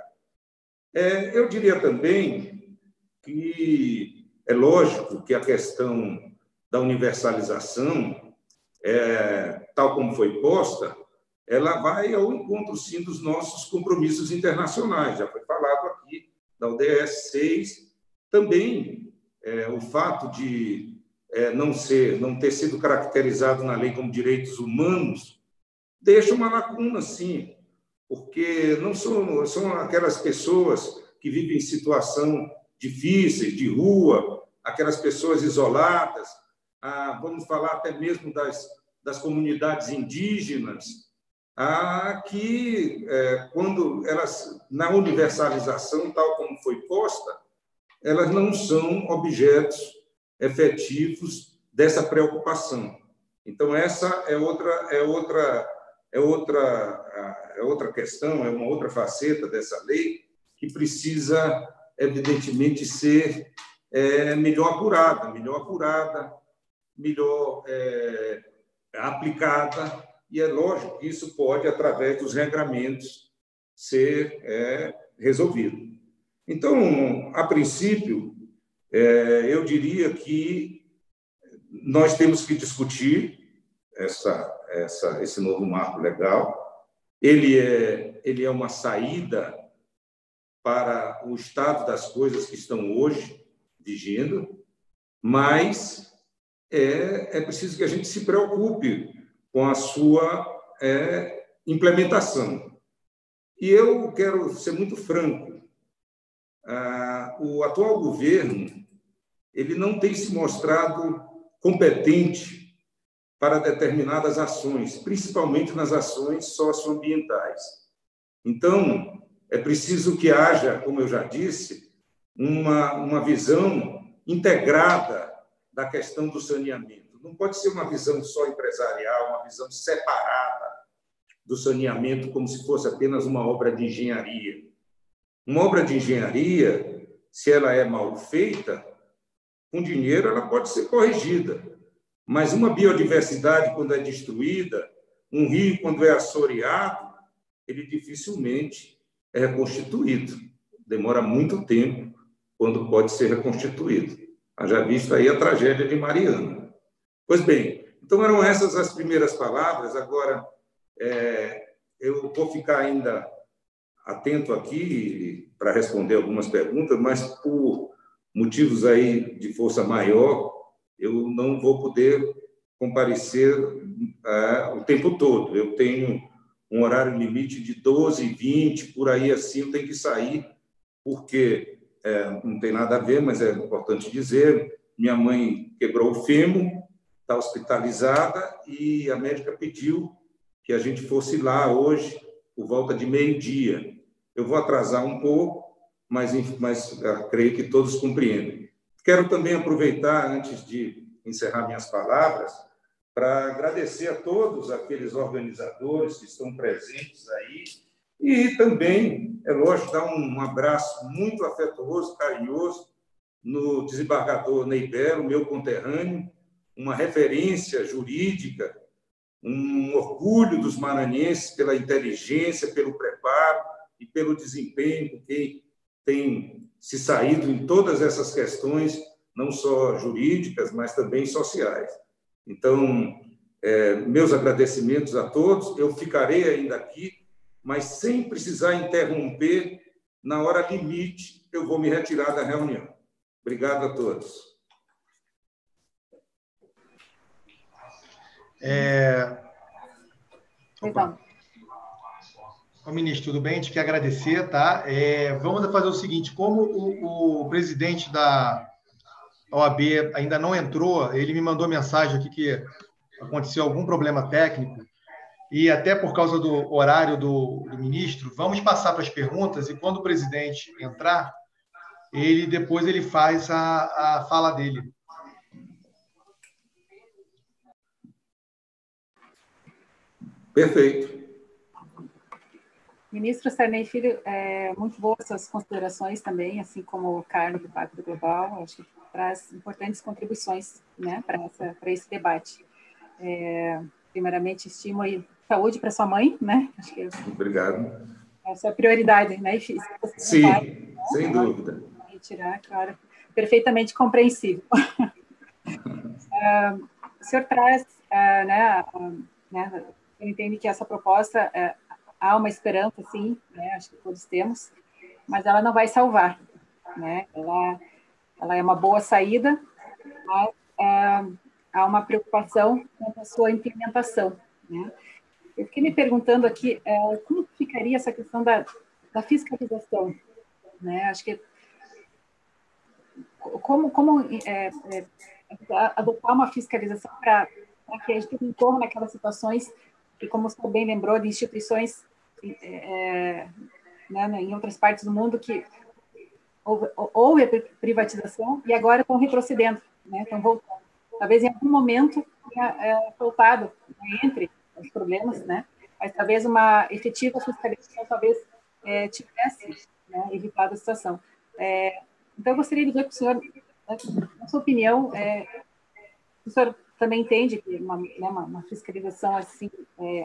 Eu diria também que é lógico que a questão da universalização, tal como foi posta, ela vai ao encontro, sim, dos nossos compromissos internacionais. Já foi falado aqui da ODS 6. Também o fato de não ter sido caracterizado na lei como direitos humanos deixa uma lacuna, sim, porque não são aquelas pessoas que vivem em situação difícil, de rua, aquelas pessoas isoladas, vamos falar até mesmo das comunidades indígenas, que, quando elas, na universalização, tal como foi posta, elas não são objetos efetivos dessa preocupação. Então, essa é outra questão, é uma outra faceta dessa lei que precisa, evidentemente, ser melhor apurada, melhor aplicada, e é lógico que isso pode, através dos regramentos, ser resolvido. Então, a princípio, eu diria que nós temos que discutir esse novo marco legal. Ele é uma saída para o estado das coisas que estão hoje vigindo, mas é preciso que a gente se preocupe com a sua implementação. E eu quero ser muito franco. O atual governo ele não tem se mostrado competente para determinadas ações, principalmente nas ações socioambientais. Então, é preciso que haja, como eu já disse, uma visão integrada da questão do saneamento. Não pode ser uma visão só empresarial, uma visão separada do saneamento, como se fosse apenas uma obra de engenharia. Uma obra de engenharia, se ela é mal feita, com dinheiro ela pode ser corrigida, mas uma biodiversidade, quando é destruída, um rio, quando é assoreado, ele dificilmente é reconstituído. Demora muito tempo quando pode ser reconstituído. Haja visto aí a tragédia de Mariana. Pois bem, então eram essas as primeiras palavras. Agora, eu vou ficar ainda atento aqui para responder algumas perguntas, mas por motivos aí de força maior, eu não vou poder comparecer o tempo todo. Eu tenho um horário limite de 12h20, por aí assim eu tenho que sair, porque não tem nada a ver, mas é importante dizer, minha mãe quebrou o fêmur, está hospitalizada, e a médica pediu que a gente fosse lá hoje, por volta de meio-dia. Eu vou atrasar um pouco, mas creio que todos compreendem. Quero também aproveitar, antes de encerrar minhas palavras, para agradecer a todos aqueles organizadores que estão presentes aí e também, é lógico, dar um abraço muito afetuoso, carinhoso no desembargador Ney Belo, meu conterrâneo, uma referência jurídica, um orgulho dos maranhenses pela inteligência, pelo preparo e pelo desempenho com quem tem se saído em todas essas questões, não só jurídicas, mas também sociais. Então, meus agradecimentos a todos. Eu ficarei ainda aqui, mas sem precisar interromper. Na hora limite, eu vou me retirar da reunião. Obrigado a todos. Ministro, tudo bem? A gente quer agradecer, tá? Vamos fazer o seguinte, como o presidente da OAB ainda não entrou, ele me mandou mensagem aqui que aconteceu algum problema técnico, e até por causa do horário do ministro, vamos passar para as perguntas, e quando o presidente entrar, depois ele faz a fala dele. Perfeito. Ministro Sarney Filho, muito boas suas considerações também, assim como o Carlos do Pacto Global, acho que traz importantes contribuições, né, para esse debate. Primeiramente, estímulo e saúde para sua mãe, né? Acho que obrigado. Essa é a prioridade, né? Sim, faz, sem dúvida. Retirar, claro, perfeitamente compreensível. O senhor traz, eu entendo que essa proposta há uma esperança, sim, né? Acho que todos temos, mas ela não vai salvar, né? Ela é uma boa saída, mas há uma preocupação com a sua implementação, né? Eu fiquei me perguntando aqui como ficaria essa questão da fiscalização, né? Acho que como adotar uma fiscalização para que a gente não incorra naquelas situações que, como o senhor bem lembrou, de instituições em outras partes do mundo que houve a privatização e agora estão retrocedendo, né? Estão voltando. Talvez em algum momento tenha faltado, entre os problemas, né? Mas talvez uma efetiva fiscalização talvez tivesse, né, evitado a situação. Então, eu gostaria de ver para o senhor, na sua opinião, o senhor também entende que uma fiscalização assim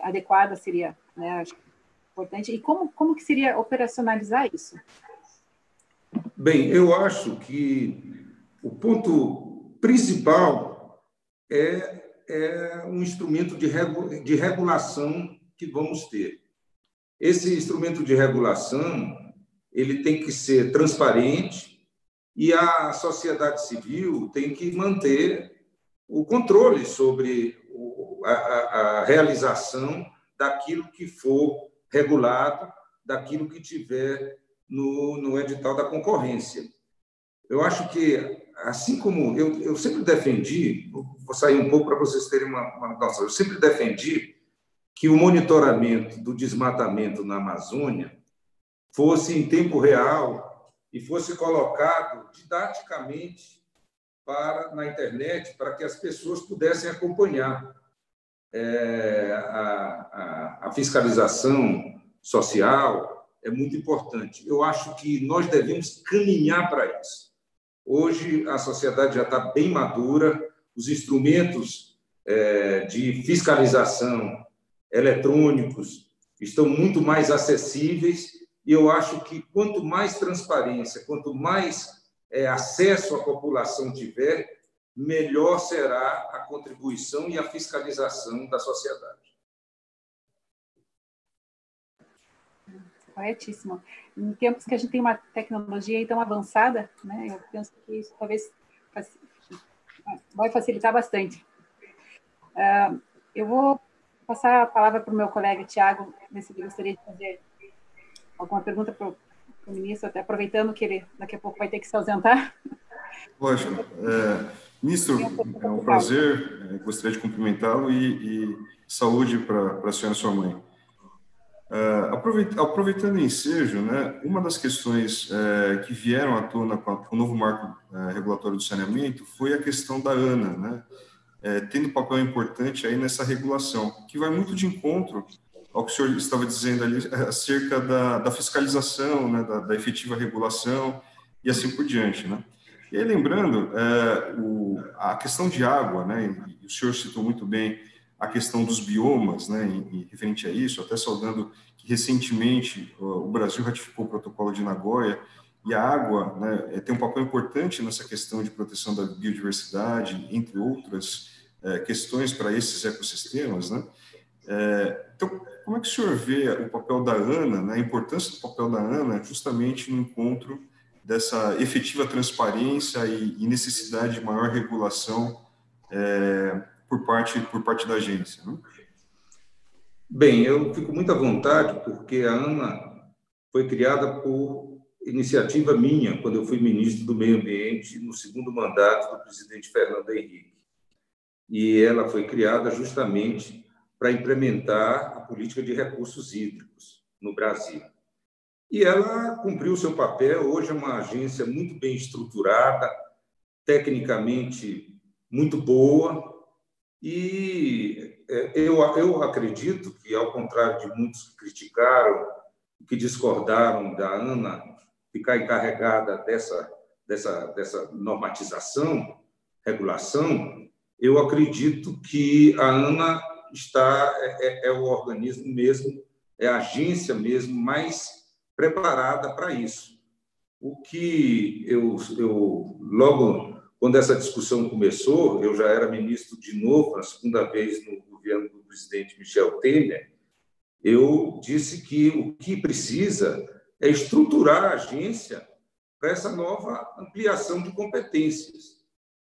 adequada seria, né, acho importante, e como que seria operacionalizar isso? Bem, eu acho que o ponto principal é um instrumento de regulação que vamos ter. Esse instrumento de regulação ele tem que ser transparente e a sociedade civil tem que manter o controle sobre a realização daquilo que for regulado, daquilo que tiver no edital da concorrência. Eu acho que, assim como eu sempre defendi, vou sair um pouco para vocês terem uma noção, eu sempre defendi que o monitoramento do desmatamento na Amazônia fosse em tempo real e fosse colocado didaticamente na internet para que as pessoas pudessem acompanhar a fiscalização social. É muito importante. Eu acho que nós devemos caminhar para isso. Hoje, a sociedade já está bem madura, os instrumentos de fiscalização eletrônicos estão muito mais acessíveis, e eu acho que quanto mais transparência, quanto mais acesso a população tiver, melhor será a contribuição e a fiscalização da sociedade. Corretíssimo. Em tempos que a gente tem uma tecnologia tão avançada, né, eu penso que isso talvez vai facilitar bastante. Eu vou passar a palavra para o meu colega Tiago, ver se ele gostaria de fazer alguma pergunta para o ministro, até aproveitando que ele daqui a pouco vai ter que se ausentar. Lógico. Ministro, é um prazer, gostaria de cumprimentá-lo e saúde para a senhora e sua mãe. Aproveitando o ensejo, né, uma das questões que vieram à tona com o novo marco regulatório do saneamento foi a questão da ANA, né, tendo um papel importante aí nessa regulação, que vai muito de encontro ao que o senhor estava dizendo ali acerca da fiscalização, né, da efetiva regulação e assim por diante, né. E aí, lembrando, a questão de água, né, e o senhor citou muito bem a questão dos biomas, né, e referente a isso, até saudando que recentemente o Brasil ratificou o protocolo de Nagoya, e a água, né, tem um papel importante nessa questão de proteção da biodiversidade, entre outras questões para esses ecossistemas, né? Então, como é que o senhor vê o papel da ANA, né, a importância do papel da ANA justamente no encontro dessa efetiva transparência e necessidade de maior regulação por parte da agência, né? Bem, eu fico muito à vontade, porque a ANA foi criada por iniciativa minha, quando eu fui ministro do Meio Ambiente, no segundo mandato do presidente Fernando Henrique. E ela foi criada justamente para implementar a política de recursos hídricos no Brasil. E ela cumpriu o seu papel. Hoje é uma agência muito bem estruturada, tecnicamente muito boa, e eu acredito que, ao contrário de muitos que criticaram, que discordaram da ANA ficar encarregada dessa normatização, regulação, eu acredito que a ANA é o organismo mesmo, é a agência mesmo mais preparada para isso. O que eu logo, quando essa discussão começou, eu já era ministro de novo, a segunda vez no governo do presidente Michel Temer, eu disse que o que precisa é estruturar a agência para essa nova ampliação de competências.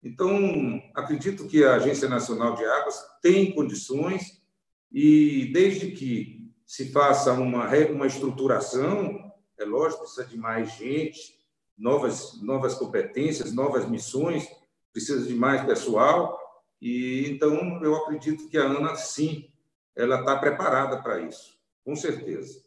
Então, acredito que a Agência Nacional de Águas tem condições e, desde que se faça uma estruturação, é lógico, precisa de mais gente, novas competências, novas missões, precisa de mais pessoal, e então eu acredito que a ANA, sim, ela está preparada para isso, com certeza.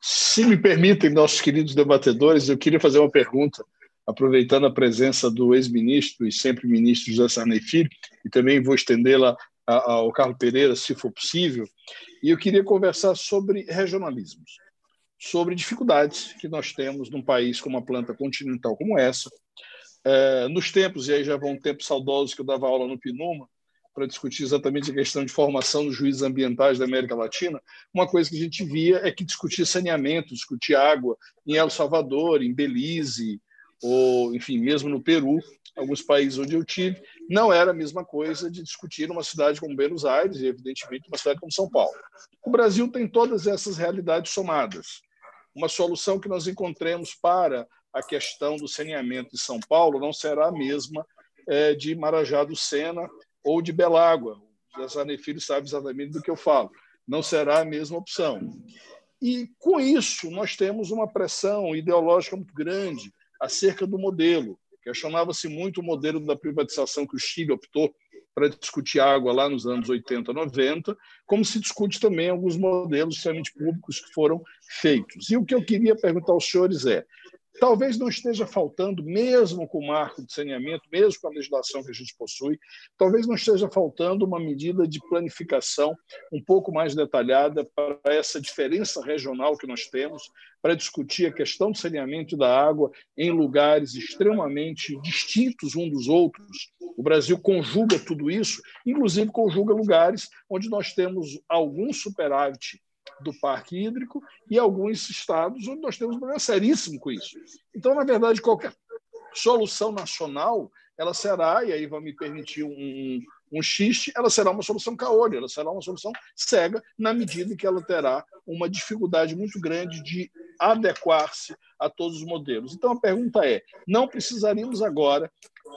Se me permitem, nossos queridos debatedores, eu queria fazer uma pergunta, aproveitando a presença do ex-ministro e sempre ministro José Sarney Filho, e também vou estendê-la ao Carlos Pereira, se for possível, e eu queria conversar sobre regionalismos, sobre dificuldades que nós temos num país com uma planta continental como essa. Nos tempos, e aí já vão tempos saudosos que eu dava aula no PNUMA, para discutir exatamente a questão de formação dos juízes ambientais da América Latina, uma coisa que a gente via é que discutir saneamento, discutir água em El Salvador, em Belize, ou, enfim, mesmo no Peru, alguns países onde eu tive, não era a mesma coisa de discutir uma cidade como Buenos Aires e, evidentemente, uma cidade como São Paulo. O Brasil tem todas essas realidades somadas. Uma solução que nós encontremos para a questão do saneamento de São Paulo não será a mesma de Marajá do Sena ou de Belágua. O Sarney Filho sabe exatamente do que eu falo. Não será a mesma opção. E, com isso, nós temos uma pressão ideológica muito grande acerca do modelo. Questionava-se muito o modelo da privatização que o Chile optou para discutir água lá nos anos 80, 90, como se discute também alguns modelos extremamente públicos que foram feitos. E o que eu queria perguntar aos senhores talvez não esteja faltando, mesmo com o marco de saneamento, mesmo com a legislação que a gente possui, talvez não esteja faltando uma medida de planificação um pouco mais detalhada para essa diferença regional que nós temos, para discutir a questão do saneamento e da água em lugares extremamente distintos uns dos outros. O Brasil conjuga tudo isso, inclusive conjuga lugares onde nós temos algum superávit do parque hídrico e alguns estados onde nós temos um problema seríssimo com isso. Então, na verdade, qualquer solução nacional, ela será, e aí vai me permitir um xiste, ela será uma solução caolha, ela será uma solução cega, na medida em que ela terá uma dificuldade muito grande de adequar-se a todos os modelos. Então, a pergunta é, não precisaríamos agora,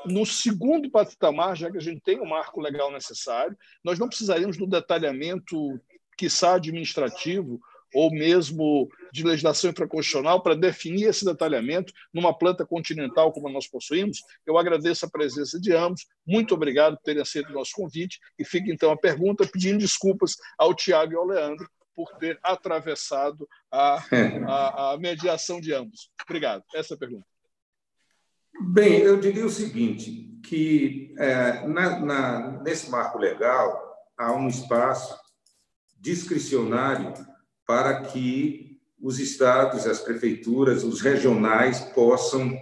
no segundo patamar, já que a gente tem o marco legal necessário, nós não precisaríamos do detalhamento, quiçá administrativo, ou mesmo de legislação infraconstitucional para definir esse detalhamento numa planta continental como nós possuímos. Eu agradeço a presença de ambos, muito obrigado por terem aceito o nosso convite, e fica então a pergunta, pedindo desculpas ao Tiago e ao Leandro por ter atravessado a mediação de ambos. Obrigado. Essa é a pergunta. Bem, eu diria o seguinte, que nesse marco legal há um espaço discricionário para que os estados, as prefeituras, os regionais possam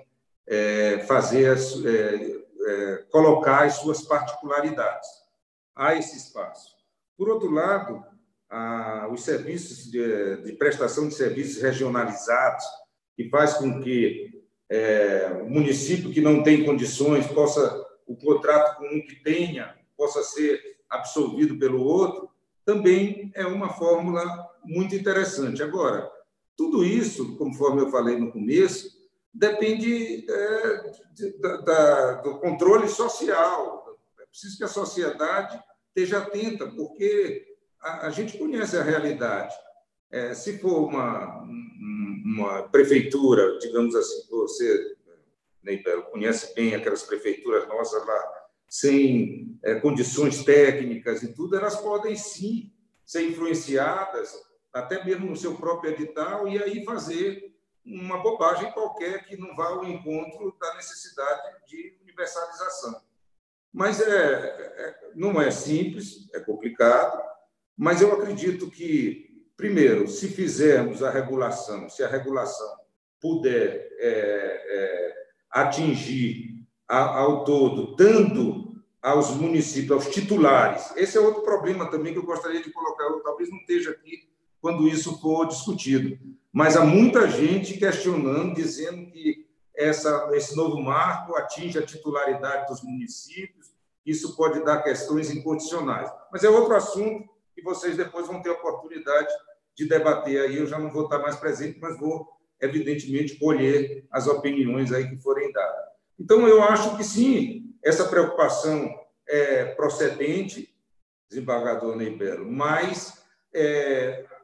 colocar as suas particularidades. Há esse espaço. Por outro lado, os serviços de prestação de serviços regionalizados, que faz com que o município que não tem condições o contrato com um que tenha, possa ser absorvido pelo outro, também é uma fórmula muito interessante. Agora, tudo isso, conforme eu falei no começo, depende do controle social. É preciso que a sociedade esteja atenta, porque a gente conhece a realidade. Se for uma prefeitura, digamos assim, você, Neibelo, conhece bem aquelas prefeituras nossas lá, sem condições técnicas e tudo, elas podem, sim, ser influenciadas, até mesmo no seu próprio edital, e aí fazer uma bobagem qualquer que não vá ao encontro da necessidade de universalização. Mas não é simples, é complicado, mas eu acredito que, primeiro, se fizermos a regulação, se a regulação puder atingir ao todo, dando aos municípios, aos titulares. Esse é outro problema também que eu gostaria de colocar, eu talvez não esteja aqui quando isso for discutido, mas há muita gente questionando, dizendo que esse novo marco atinge a titularidade dos municípios, isso pode dar questões incondicionais. Mas é outro assunto que vocês depois vão ter a oportunidade de debater aí, eu já não vou estar mais presente, mas vou, evidentemente, colher as opiniões aí que forem dadas. Então, eu acho que, sim, essa preocupação é procedente, desembargador Neibelo, mas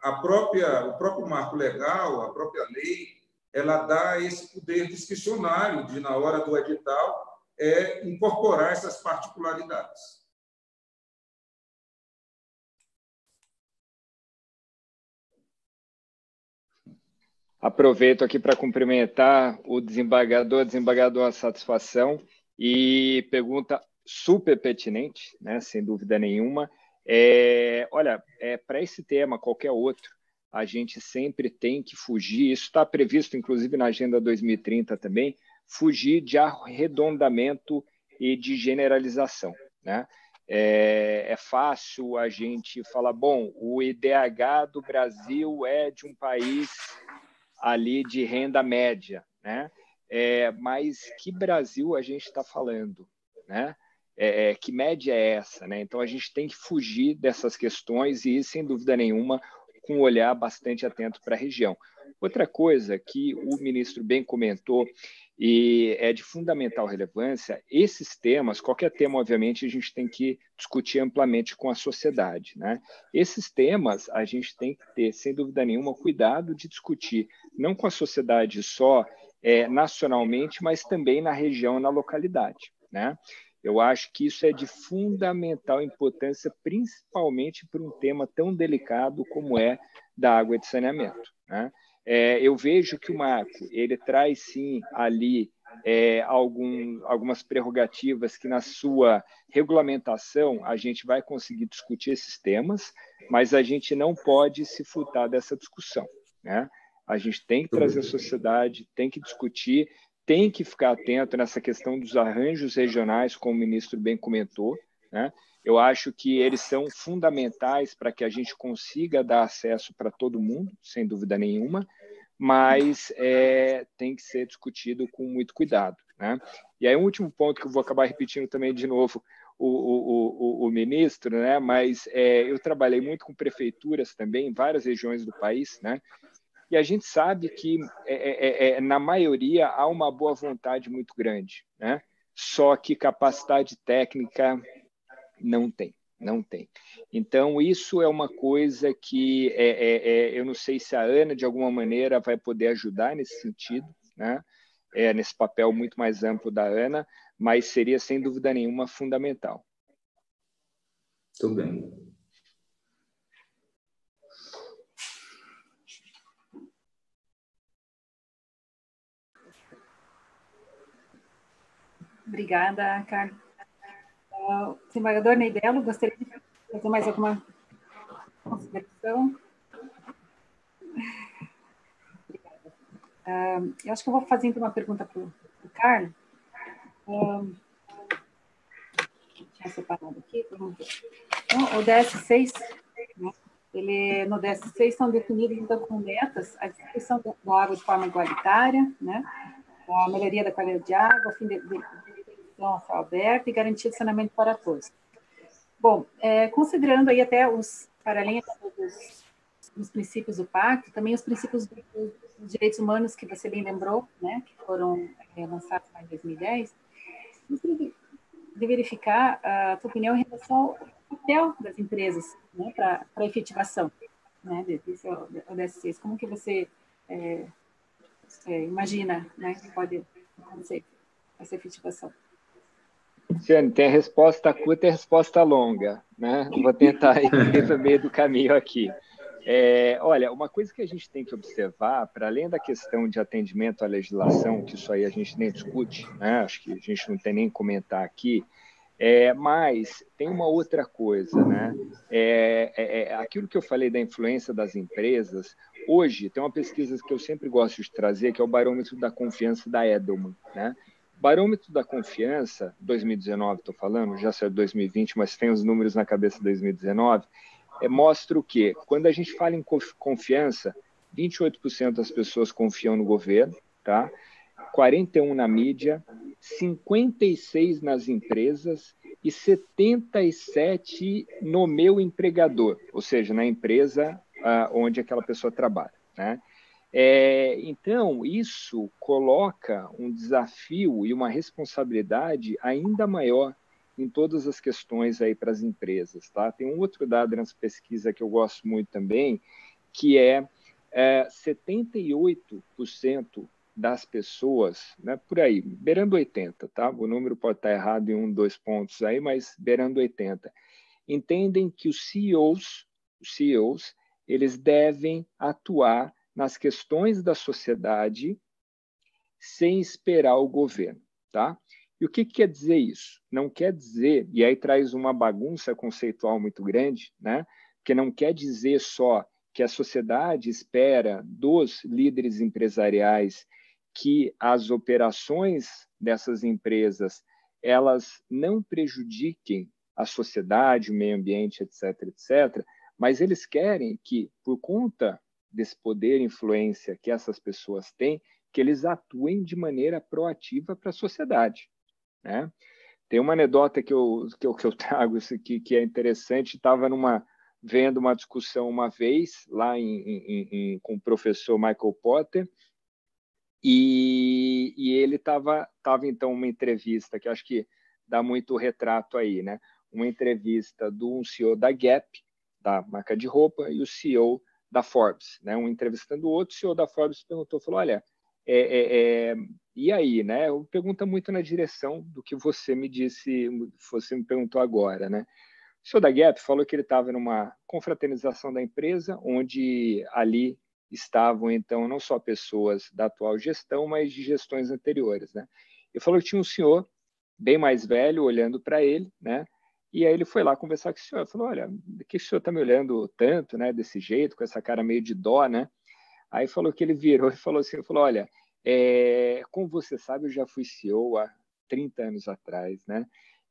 o próprio marco legal, a própria lei, ela dá esse poder discricionário de, na hora do edital, incorporar essas particularidades. Aproveito aqui para cumprimentar o desembargador, a satisfação, e pergunta super pertinente, né, sem dúvida nenhuma. Olha, para esse tema, qualquer outro, a gente sempre tem que fugir, isso está previsto, inclusive, na Agenda 2030 também, fugir de arredondamento e de generalização, né? É fácil a gente falar, bom, o IDH do Brasil é de um país ali de renda média, né? Mas que Brasil a gente está falando, né? Que média é essa, né? Então a gente tem que fugir dessas questões e, sem dúvida nenhuma, com um olhar bastante atento para a região. Outra coisa que o ministro bem comentou e é de fundamental relevância, esses temas, qualquer tema, obviamente, a gente tem que discutir amplamente com a sociedade, né? Esses temas a gente tem que ter, sem dúvida nenhuma, cuidado de discutir, não com a sociedade só nacionalmente, mas também na região, na localidade, né? Eu acho que isso é de fundamental importância, principalmente para um tema tão delicado como é da água de saneamento, né? Eu vejo que o marco ele traz, sim, ali algumas prerrogativas que, na sua regulamentação, a gente vai conseguir discutir esses temas, mas a gente não pode se furtar dessa discussão, né? A gente tem que trazer a sociedade, tem que discutir, tem que ficar atento nessa questão dos arranjos regionais, como o ministro bem comentou, né? Eu acho que eles são fundamentais para que a gente consiga dar acesso para todo mundo, sem dúvida nenhuma, mas tem que ser discutido com muito cuidado, né? E aí, um último ponto que eu vou acabar repetindo também de novo o ministro, né? Mas eu trabalhei muito com prefeituras também em várias regiões do país, né? E a gente sabe que, na maioria, há uma boa vontade muito grande, né? Só que capacidade técnica não tem. Então, isso é uma coisa que eu não sei se a Ana, de alguma maneira, vai poder ajudar nesse sentido, né? Nesse papel muito mais amplo da Ana, mas seria, sem dúvida nenhuma, fundamental. Muito bem. Obrigada, Carlos. Desembargador Neidelo, gostaria de fazer mais alguma consideração? Eu acho que eu vou fazer então uma pergunta para o Carlos. Tinha separado aqui, vamos ver. Então, o DS6, né? No DS6 estão definidos, então, como metas a distribuição da água de forma igualitária, né? A melhoria da qualidade de água, a fim de a céu aberto e garantia de saneamento para todos. Bom, considerando aí até para além dos princípios do pacto, também os princípios dos direitos humanos que você bem lembrou, né, que foram lançados em 2010, gostaria de verificar a tua opinião em relação ao papel das empresas, né, para a efetivação, né, desse ODS6. Como que você imagina, né, que pode acontecer essa efetivação? Luciane, tem a resposta curta e a resposta longa, né? Vou tentar ir no meio do caminho aqui. Olha, uma coisa que a gente tem que observar, para além da questão de atendimento à legislação, que isso aí a gente nem discute, né? Acho que a gente não tem nem que comentar aqui, mas tem uma outra coisa, né? Aquilo que eu falei da influência das empresas, hoje tem uma pesquisa que eu sempre gosto de trazer, que é o barômetro da confiança da Edelman, né? Barômetro da confiança, 2019, estou falando, já saiu 2020, mas tem os números na cabeça de 2019, mostra o quê? Quando a gente fala em confiança, 28% das pessoas confiam no governo, tá? 41% na mídia, 56% nas empresas e 77% no meu empregador, ou seja, na empresa onde aquela pessoa trabalha, né? Então, isso coloca um desafio e uma responsabilidade ainda maior em todas as questões aí para as empresas, tá? Tem um outro dado nessa pesquisa que eu gosto muito também, que 78% das pessoas, né, por aí, beirando 80%, tá? O número pode estar errado em 2 pontos aí, mas beirando 80%, entendem que os CEOs, eles devem atuar nas questões da sociedade sem esperar o governo, tá? E o que quer dizer isso? Não quer dizer, e aí traz uma bagunça conceitual muito grande, né? Porque não quer dizer só que a sociedade espera dos líderes empresariais que as operações dessas empresas elas não prejudiquem a sociedade, o meio ambiente, etc., etc., mas eles querem que, por conta desse poder e influência que essas pessoas têm, que eles atuem de maneira proativa para a sociedade, né? Tem uma anedota que eu trago que é interessante. Estava vendo uma discussão uma vez lá com o professor Michael Potter e ele estava então uma entrevista que acho que dá muito retrato aí, né? Uma entrevista de um CEO da Gap, da marca de roupa, e o CEO da Forbes, né? Um entrevistando o outro, o CEO da Forbes perguntou, falou, olha, e aí, né? Pergunta muito na direção do que você me disse, você me perguntou agora, né? O CEO da Gap falou que ele estava numa confraternização da empresa, onde ali estavam, então, não só pessoas da atual gestão, mas de gestões anteriores, né? Ele falou que tinha um senhor bem mais velho olhando para ele, né? E aí ele foi lá conversar com o senhor, falou, olha, por que o senhor está me olhando tanto, né? Desse jeito, com essa cara meio de dó, né? Aí falou que ele virou e falou assim, olha, como você sabe, eu já fui CEO há 30 anos atrás, né?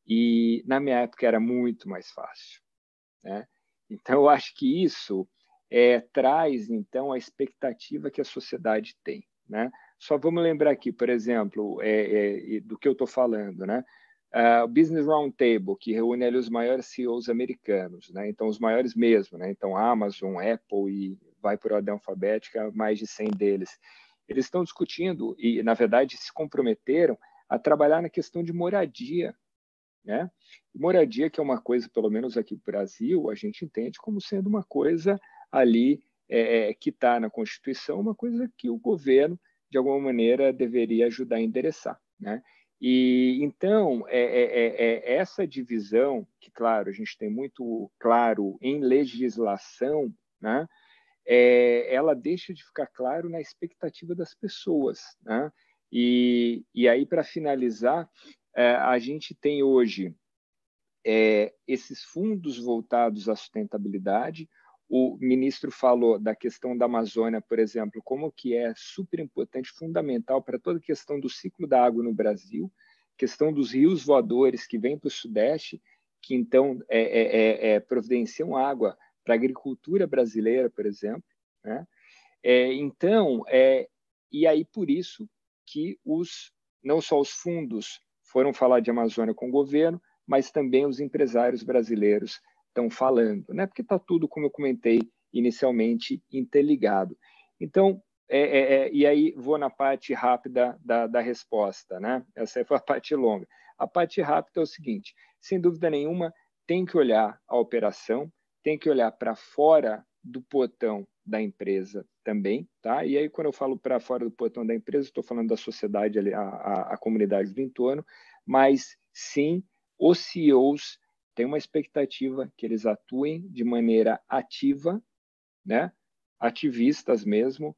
E na minha época era muito mais fácil, né? Então, eu acho que isso traz, então, a expectativa que a sociedade tem, né? Só vamos lembrar aqui, por exemplo, do que eu estou falando, né? O Business Roundtable, que reúne ali os maiores CEOs americanos, né? Então, os maiores mesmo, né? Então, Amazon, Apple e vai por ordem alfabética, mais de 100 deles. Eles estão discutindo e, na verdade, se comprometeram a trabalhar na questão de moradia, né? Moradia, que é uma coisa, pelo menos aqui no Brasil, a gente entende como sendo uma coisa ali que está na Constituição, uma coisa que o governo, de alguma maneira, deveria ajudar a endereçar, né? E então, essa divisão, que, claro, a gente tem muito claro em legislação, né? Ela deixa de ficar claro na expectativa das pessoas, né? E aí, para finalizar, a gente tem hoje esses fundos voltados à sustentabilidade. O ministro falou da questão da Amazônia, por exemplo, como que é super importante, fundamental para toda a questão do ciclo da água no Brasil, questão dos rios voadores que vêm para o Sudeste, que então providenciam água para a agricultura brasileira, por exemplo, né? Então, e aí por isso que não só os fundos foram falar de Amazônia com o governo, mas também os empresários brasileiros estão falando, né? Porque está tudo, como eu comentei inicialmente, interligado. Então, e aí vou na parte rápida da resposta, né? Essa foi a parte longa. A parte rápida é o seguinte: sem dúvida nenhuma, tem que olhar a operação, tem que olhar para fora do portão da empresa também, tá? E aí, quando eu falo para fora do portão da empresa, estou falando da sociedade, a comunidade do entorno, mas sim, os CEOs têm uma expectativa que eles atuem de maneira ativa, né? Ativistas mesmo,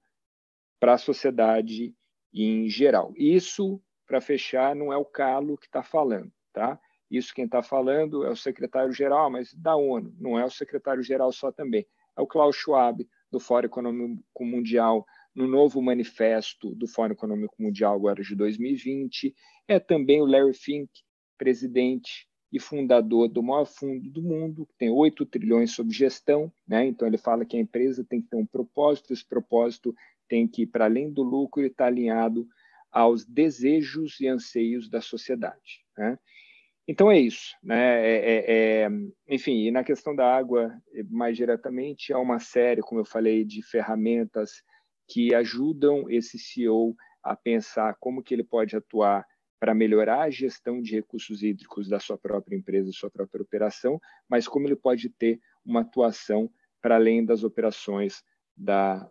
para a sociedade em geral. Isso, para fechar, não é o Carlo que está falando, tá? Isso quem está falando é o secretário-geral, mas da ONU, não é o secretário-geral só também. É o Klaus Schwab, do Fórum Econômico Mundial, no novo manifesto do Fórum Econômico Mundial, agora de 2020. É também o Larry Fink, presidente e fundador do maior fundo do mundo, que tem 8 trilhões sob gestão, né? Então, ele fala que a empresa tem que ter um propósito, esse propósito tem que ir para além do lucro e estar alinhado aos desejos e anseios da sociedade, né? Então, é isso, né? Enfim, e na questão da água, mais diretamente, há uma série, como eu falei, de ferramentas que ajudam esse CEO a pensar como que ele pode atuar para melhorar a gestão de recursos hídricos da sua própria empresa, sua própria operação, mas como ele pode ter uma atuação para além das operações da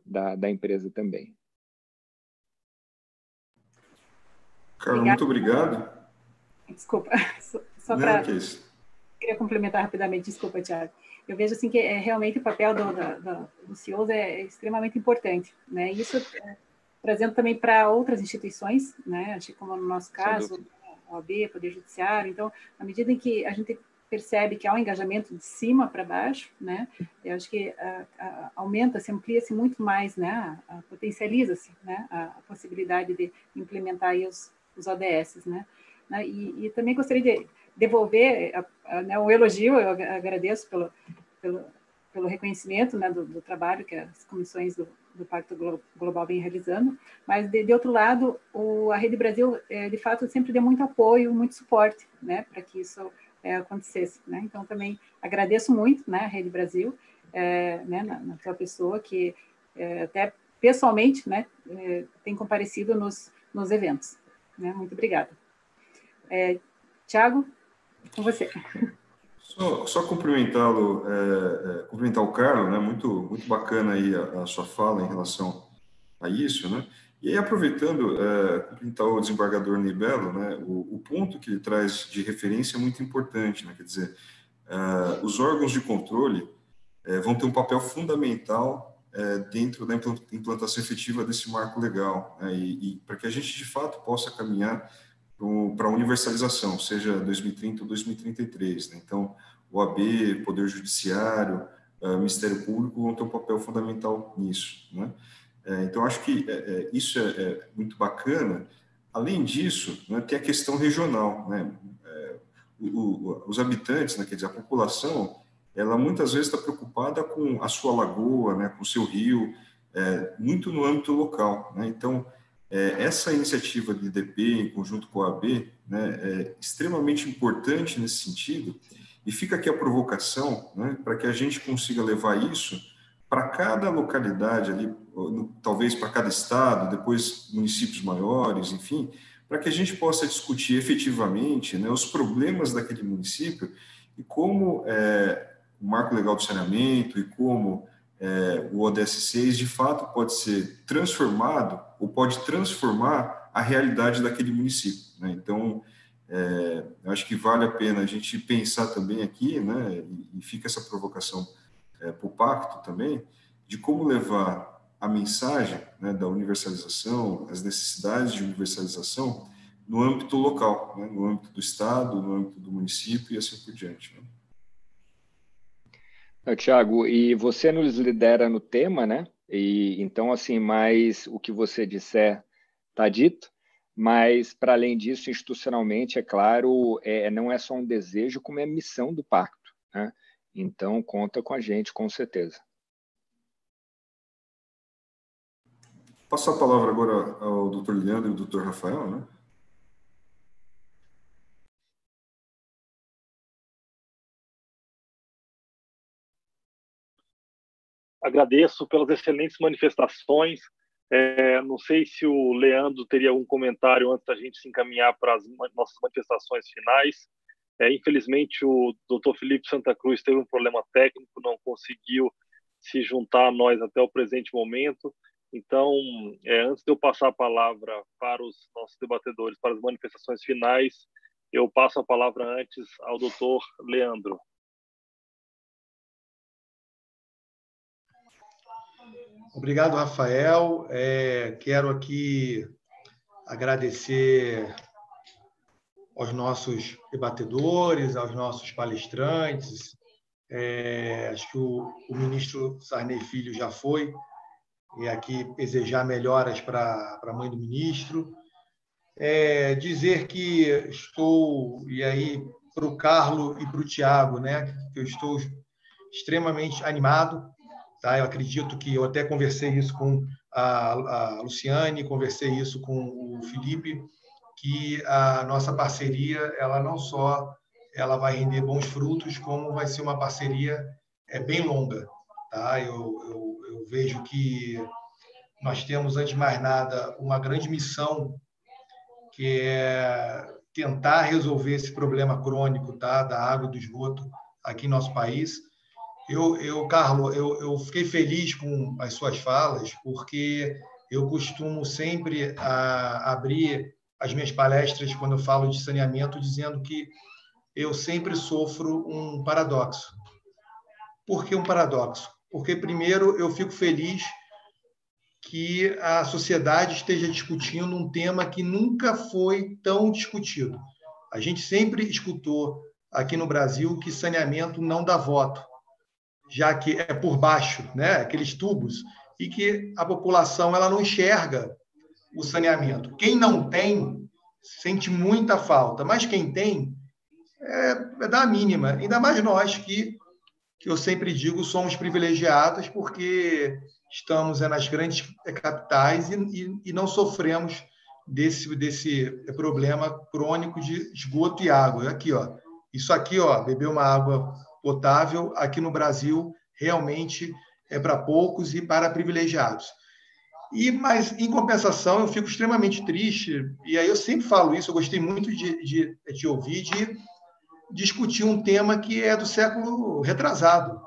empresa também. Carlos, muito obrigado. Desculpa, só para... Queria complementar rapidamente, desculpa, Thiago. Eu vejo assim que realmente o papel dos CEOs é extremamente importante, né? Isso trazendo também para outras instituições, né? Acho que como no nosso caso, a OAB, Poder Judiciário. Então, à medida em que a gente percebe que há um engajamento de cima para baixo, né? Eu acho que aumenta-se, amplia-se muito mais, né? Potencializa-se, né? A possibilidade de implementar aí os ODS, né? E também gostaria de devolver um elogio, eu agradeço pelo reconhecimento, né, do trabalho que as comissões do Pacto Global vêm realizando, mas, de outro lado, a Rede Brasil, de fato, sempre deu muito apoio, muito suporte, né, para que isso acontecesse, né? Então, também agradeço muito, né, a Rede Brasil, né, na sua pessoa, que até pessoalmente, né, tem comparecido nos eventos, né? Muito obrigada. Thiago, com você. Só cumprimentá-lo, cumprimentar o Carlos, né? Muito bacana aí a sua fala em relação a isso, né? E aí, aproveitando, cumprimentar o desembargador Nibelo, né? O ponto que ele traz de referência é muito importante, né? Quer dizer, os órgãos de controle vão ter um papel fundamental dentro da implantação efetiva desse marco legal, né? E para que a gente, de fato, possa caminhar para a universalização, seja 2030 ou 2033. Né? Então, o OAB, Poder Judiciário, Ministério Público vão ter um papel fundamental nisso. Né? Então, acho que isso é muito bacana. Além disso, né, tem a questão regional. Né? os habitantes, né, quer dizer, a população, ela muitas vezes está preocupada com a sua lagoa, né, com o seu rio, muito no âmbito local, né? Então, essa iniciativa de IDP, em conjunto com a AB, né, é extremamente importante nesse sentido, e fica aqui a provocação, né, para que a gente consiga levar isso para cada localidade ali, talvez para cada estado, depois municípios maiores, enfim, para que a gente possa discutir efetivamente, né, os problemas daquele município e como o marco legal do saneamento e como o ODS 6 de fato pode ser transformado ou pode transformar a realidade daquele município, né? Então, eu acho que vale a pena a gente pensar também aqui, né, e fica essa provocação para o pacto também, de como levar a mensagem, né, da universalização, as necessidades de universalização no âmbito local, né, no âmbito do Estado, no âmbito do município e assim por diante, né? Tiago, e você nos lidera no tema, né? E então, assim, mais o que você disser está dito, mas, para além disso, institucionalmente, é claro, não é só um desejo, como é missão do pacto, né? Então, conta com a gente, com certeza. Passo a palavra agora ao Dr. Leandro e ao Dr. Rafael, né? Agradeço pelas excelentes manifestações. Não sei se o Leandro teria algum comentário antes da gente se encaminhar para as nossas manifestações finais. Infelizmente, o Dr. Felipe Santa Cruz teve um problema técnico, não conseguiu se juntar a nós até o presente momento. Então, antes de eu passar a palavra para os nossos debatedores, para as manifestações finais, eu passo a palavra antes ao Dr. Leandro. Obrigado, Rafael. Quero aqui agradecer aos nossos debatedores, aos nossos palestrantes. Acho que o ministro Sarney Filho já foi, e aqui desejar melhoras para a mãe do ministro. Dizer que estou, e aí para o Carlos e para o Tiago, né, que eu estou extremamente animado. Tá? Eu acredito que eu até conversei isso com a Luciane, conversei isso com o Felipe, que a nossa parceria, ela não só ela vai render bons frutos, como vai ser uma parceria bem longa. Tá? Eu vejo que nós temos, antes de mais nada, uma grande missão, que é tentar resolver esse problema crônico, tá, da água e do esgoto aqui em nosso país. Carlos, eu fiquei feliz com as suas falas, porque eu costumo sempre abrir as minhas palestras, quando eu falo de saneamento, dizendo que eu sempre sofro um paradoxo. Por que um paradoxo? Porque, primeiro, eu fico feliz que a sociedade esteja discutindo um tema que nunca foi tão discutido. A gente sempre escutou aqui no Brasil que saneamento não dá voto, já que é por baixo, né, aqueles tubos, e que a população ela não enxerga o saneamento. Quem não tem, sente muita falta, mas quem tem, é da mínima. Ainda mais nós que eu sempre digo, somos privilegiados porque estamos nas grandes capitais e não sofremos desse problema crônico de esgoto e água. Aqui, ó, isso aqui, ó, beber uma água potável, aqui no Brasil, realmente é para poucos e para privilegiados. Mas, em compensação, eu fico extremamente triste, e aí eu sempre falo isso, eu gostei muito de te ouvir, de discutir um tema que é do século retrasado.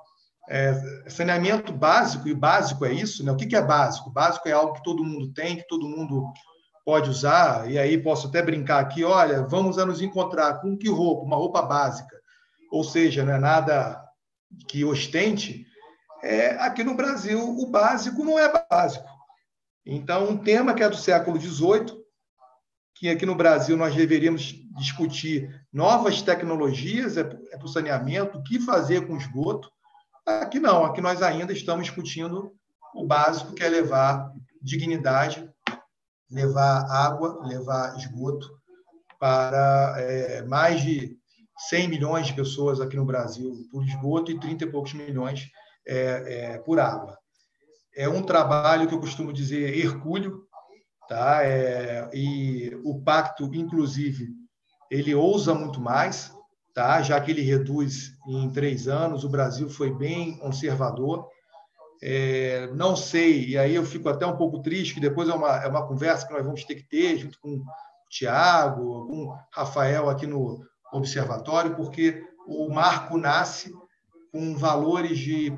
Saneamento básico, e básico é isso, né? O que é básico? Básico é algo que todo mundo tem, que todo mundo pode usar, e aí posso até brincar aqui, olha, vamos nos encontrar com que roupa? Uma roupa básica. Ou seja, não é nada que ostente. Aqui no Brasil, o básico não é básico. Então, um tema que é do século XVIII, que aqui no Brasil nós deveríamos discutir novas tecnologias para o saneamento, o que fazer com o esgoto. Aqui não, aqui nós ainda estamos discutindo o básico, que é levar dignidade, levar água, levar esgoto para mais de 100 milhões de pessoas aqui no Brasil por esgoto e 30 e poucos milhões por água. É um trabalho que eu costumo dizer hercúleo, tá? E o pacto, inclusive, ele ousa muito mais, tá? Já que ele reduz em 3 anos, o Brasil foi bem conservador. Não sei, e aí eu fico até um pouco triste, que depois é uma conversa que nós vamos ter que ter junto com o Tiago, com o Rafael aqui no Observatório, porque o marco nasce com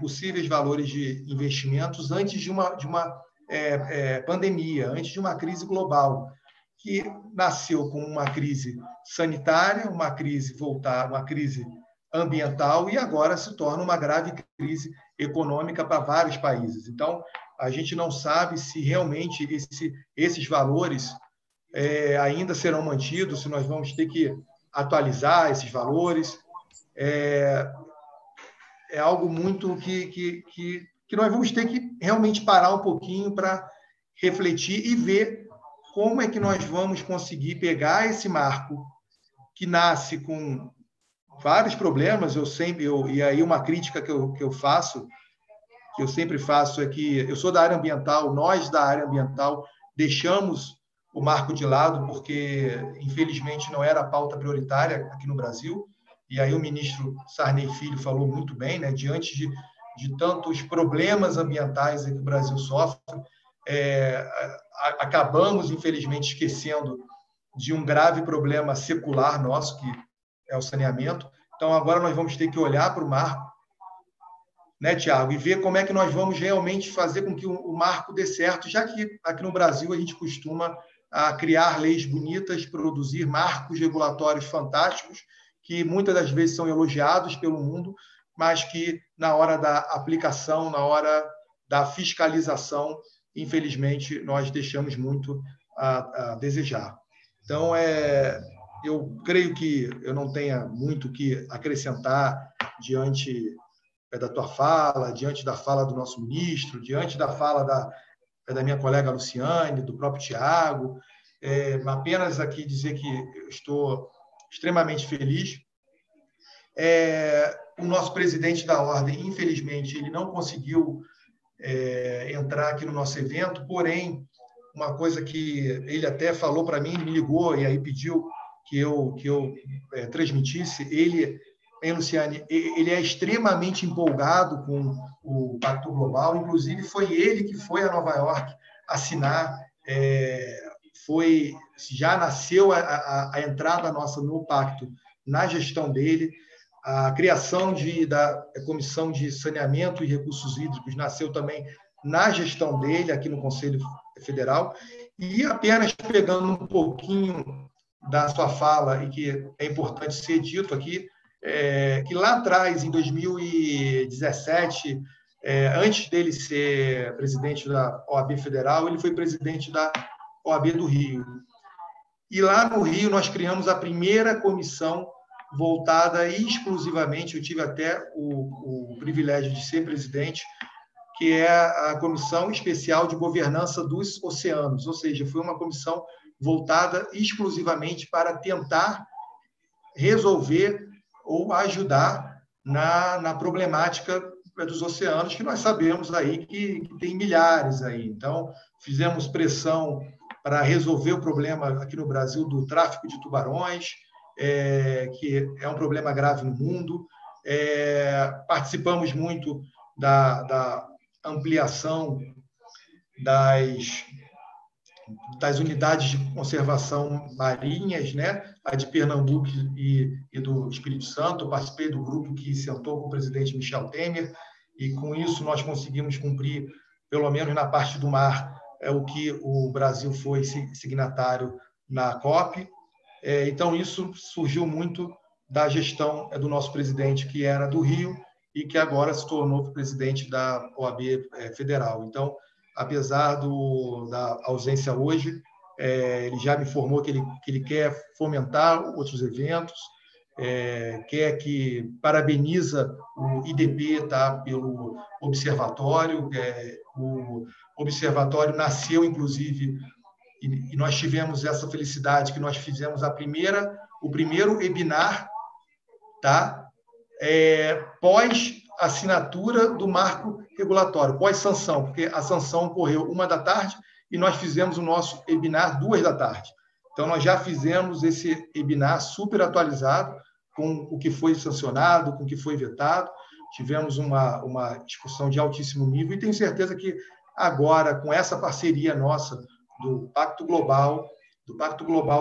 possíveis valores de investimentos antes de uma pandemia, antes de uma crise global, que nasceu com uma crise sanitária, uma crise ambiental e agora se torna uma grave crise econômica para vários países. Então, a gente não sabe se realmente esses valores ainda serão mantidos, se nós vamos ter que atualizar esses valores. É algo muito que nós vamos ter que realmente parar um pouquinho para refletir e ver como é que nós vamos conseguir pegar esse marco que nasce com vários problemas. E aí uma crítica que eu faço, que eu sempre faço, é que eu sou da área ambiental, nós da área ambiental deixamos o marco de lado porque, infelizmente, não era a pauta prioritária aqui no Brasil. E aí o ministro Sarney Filho falou muito bem, né? Diante de tantos problemas ambientais que o Brasil sofre, acabamos, infelizmente, esquecendo de um grave problema secular nosso, que é o saneamento. Então, agora nós vamos ter que olhar para o marco, né, Tiago, e ver como é que nós vamos realmente fazer com que o marco dê certo, já que aqui no Brasil a gente costuma criar leis bonitas, produzir marcos regulatórios fantásticos, que muitas das vezes são elogiados pelo mundo, mas que na hora da aplicação, na hora da fiscalização, infelizmente, nós deixamos muito a desejar. Então, eu creio que eu não tenha muito o que acrescentar diante da tua fala, diante da fala do nosso ministro, diante da fala da minha colega Luciane, do próprio Tiago. Apenas aqui dizer que eu estou extremamente feliz. O nosso presidente da Ordem, infelizmente, ele não conseguiu entrar aqui no nosso evento, porém, uma coisa que ele até falou para mim, me ligou e aí pediu que eu transmitisse, Luciane, ele é extremamente empolgado com o Pacto Global, inclusive foi ele que foi a Nova York assinar, já nasceu a entrada nossa no Pacto na gestão dele, a criação da Comissão de Saneamento e Recursos Hídricos nasceu também na gestão dele, aqui no Conselho Federal, e apenas pegando um pouquinho da sua fala, e que é importante ser dito aqui, que lá atrás, em 2017, antes dele ser presidente da OAB Federal, ele foi presidente da OAB do Rio. E lá no Rio nós criamos a primeira comissão voltada exclusivamente, eu tive até o privilégio de ser presidente, que é a Comissão Especial de Governança dos Oceanos, ou seja, foi uma comissão voltada exclusivamente para tentar resolver ou ajudar na problemática dos oceanos, que nós sabemos aí que tem milhares aí. Então, fizemos pressão para resolver o problema aqui no Brasil do tráfico de tubarões, que é um problema grave no mundo. Participamos muito da ampliação das unidades de conservação marinhas, né? A de Pernambuco e do Espírito Santo. Eu participei do grupo que sentou com o presidente Michel Temer, e com isso nós conseguimos cumprir, pelo menos na parte do mar, o que o Brasil foi signatário na COP. Então, isso surgiu muito da gestão do nosso presidente, que era do Rio, e que agora se tornou presidente da OAB Federal. Então, apesar da ausência hoje, ele já me informou que ele quer fomentar outros eventos, parabeniza o IDP, tá, pelo observatório. O observatório nasceu, inclusive, e nós tivemos essa felicidade, que nós fizemos o primeiro webinar tá? Pós-assinatura do marco regulatório, pós-sanção, porque a sanção ocorreu 13h e nós fizemos o nosso webinar 14h. Então, nós já fizemos esse webinar super atualizado com o que foi sancionado, com o que foi vetado. Tivemos uma discussão de altíssimo nível e tenho certeza que agora, com essa parceria nossa do Pacto Global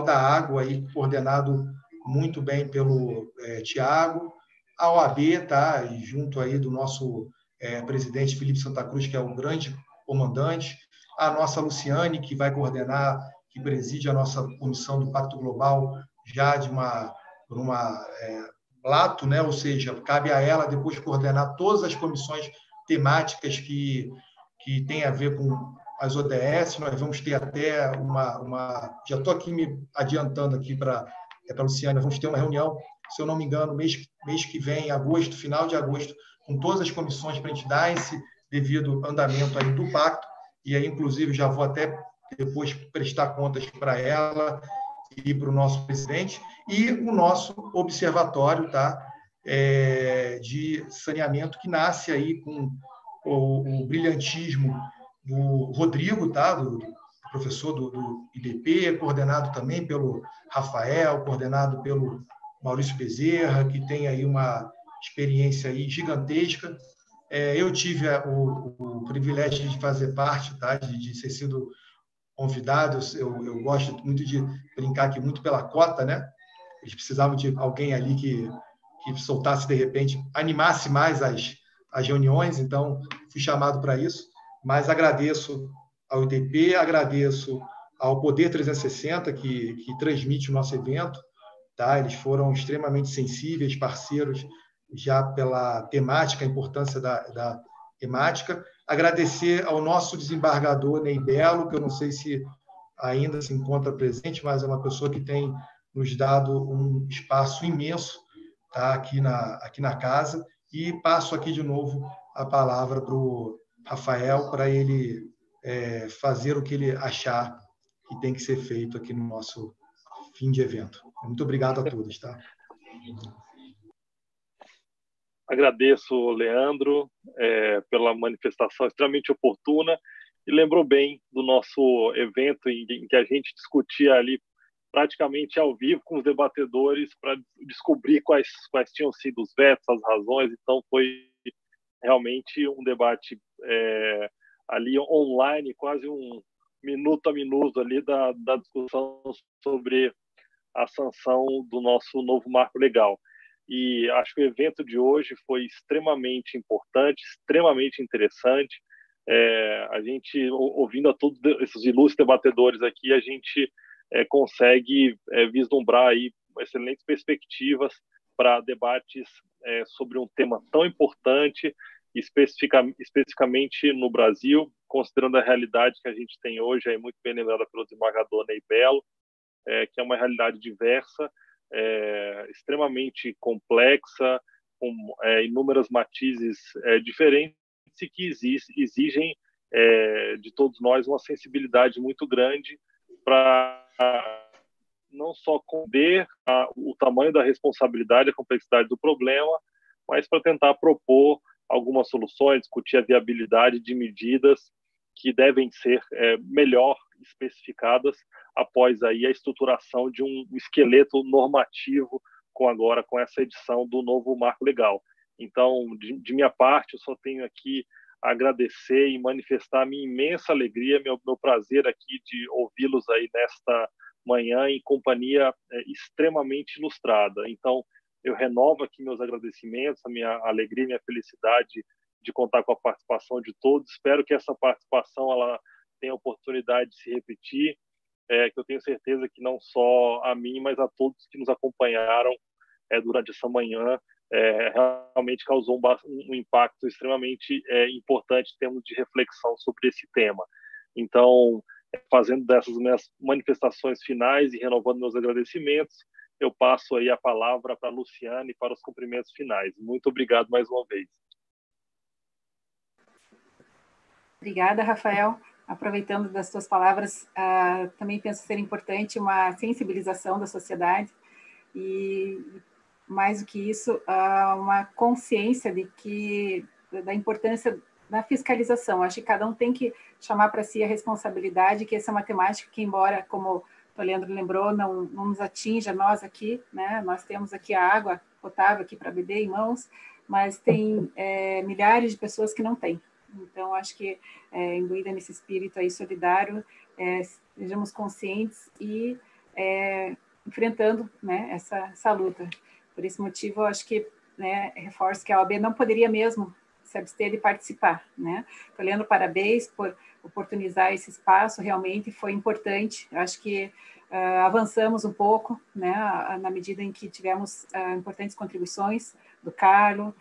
da Água, aí, coordenado muito bem pelo Tiago, a OAB, tá? E junto aí do nosso presidente Felipe Santa Cruz, que é o grande comandante, a nossa Luciane, que vai coordenar, que preside a nossa comissão do Pacto Global, já por uma lato, né? Ou seja, cabe a ela depois coordenar todas as comissões temáticas que têm a ver com as ODS. Nós vamos ter até já estou aqui me adiantando aqui para a Luciane, nós vamos ter uma reunião, se eu não me engano, mês que vem, em agosto, final de agosto, com todas as comissões para a gente dar esse devido andamento aí do pacto, e aí, inclusive, já vou até depois prestar contas para ela e para o nosso presidente, e o nosso observatório, tá? De saneamento, que nasce aí com o brilhantismo do Rodrigo, tá? Do professor do IDP, coordenado também pelo Rafael, coordenado pelo Maurício Bezerra, que tem aí uma experiência aí gigantesca. Eu tive o privilégio de fazer parte, tá? de ser sido convidado. Eu gosto muito de brincar aqui muito pela cota, né? Eles precisavam de alguém ali que soltasse, de repente, animasse mais as reuniões, então fui chamado para isso. Mas agradeço ao IDP, agradeço ao Poder 360, que transmite o nosso evento, tá? Eles foram extremamente sensíveis, parceiros, já pela temática, a importância da temática. Agradecer ao nosso desembargador Ney Belo, que eu não sei se ainda se encontra presente, mas é uma pessoa que tem nos dado um espaço imenso, tá? aqui na casa. E passo aqui de novo a palavra para o Rafael, para ele fazer o que ele achar que tem que ser feito aqui no nosso fim de evento. Muito obrigado a todos. Tá? Agradeço, Leandro, pela manifestação extremamente oportuna, e lembrou bem do nosso evento em que a gente discutia ali praticamente ao vivo com os debatedores para descobrir quais tinham sido os vetos, as razões. Então foi realmente um debate ali online, quase um minuto a minuto ali da discussão sobre a sanção do nosso novo marco legal. E acho que o evento de hoje foi extremamente importante, extremamente interessante. A gente, ouvindo a todos esses ilustres debatedores aqui, a gente consegue vislumbrar aí excelentes perspectivas para debates sobre um tema tão importante, especificamente no Brasil, considerando a realidade que a gente tem hoje, aí muito bem lembrada pelo desembargador Ney Belo, que é uma realidade diversa, extremamente complexa, com inúmeros matizes diferentes e que exigem de todos nós uma sensibilidade muito grande para não só compreender o tamanho da responsabilidade, a complexidade do problema, mas para tentar propor algumas soluções, discutir a viabilidade de medidas que devem ser melhor especificadas após aí a estruturação de um esqueleto normativo com essa edição do novo marco legal. Então, de minha parte, eu só tenho aqui a agradecer e manifestar a minha imensa alegria, meu prazer aqui de ouvi-los aí nesta manhã em companhia extremamente ilustrada. Então, eu renovo aqui meus agradecimentos, a minha alegria, minha felicidade de contar com a participação de todos. Espero que essa participação ela tenha a oportunidade de se repetir, que eu tenho certeza que não só a mim, mas a todos que nos acompanharam durante essa manhã, realmente causou um impacto extremamente importante em termos de reflexão sobre esse tema. Então, fazendo dessas minhas manifestações finais e renovando meus agradecimentos, eu passo aí a palavra para a Luciane para os cumprimentos finais. Muito obrigado mais uma vez. Obrigada, Rafael. Aproveitando das suas palavras, também penso ser importante uma sensibilização da sociedade e mais do que isso, uma consciência da importância da fiscalização. Acho que cada um tem que chamar para si a responsabilidade, que essa matemática, que embora, como o Leandro lembrou, não nos atinja nós aqui, né? Nós temos aqui a água potável aqui para beber em mãos, mas tem milhares de pessoas que não têm. Então, acho que, imbuída nesse espírito aí solidário, sejamos conscientes e enfrentando, né, essa luta. Por esse motivo, eu acho que, né, reforço que a OAB não poderia mesmo se abster de participar, né? Então, Leandro, parabéns por oportunizar esse espaço, realmente foi importante. Eu acho que avançamos um pouco, né, na medida em que tivemos importantes contribuições do Carlos,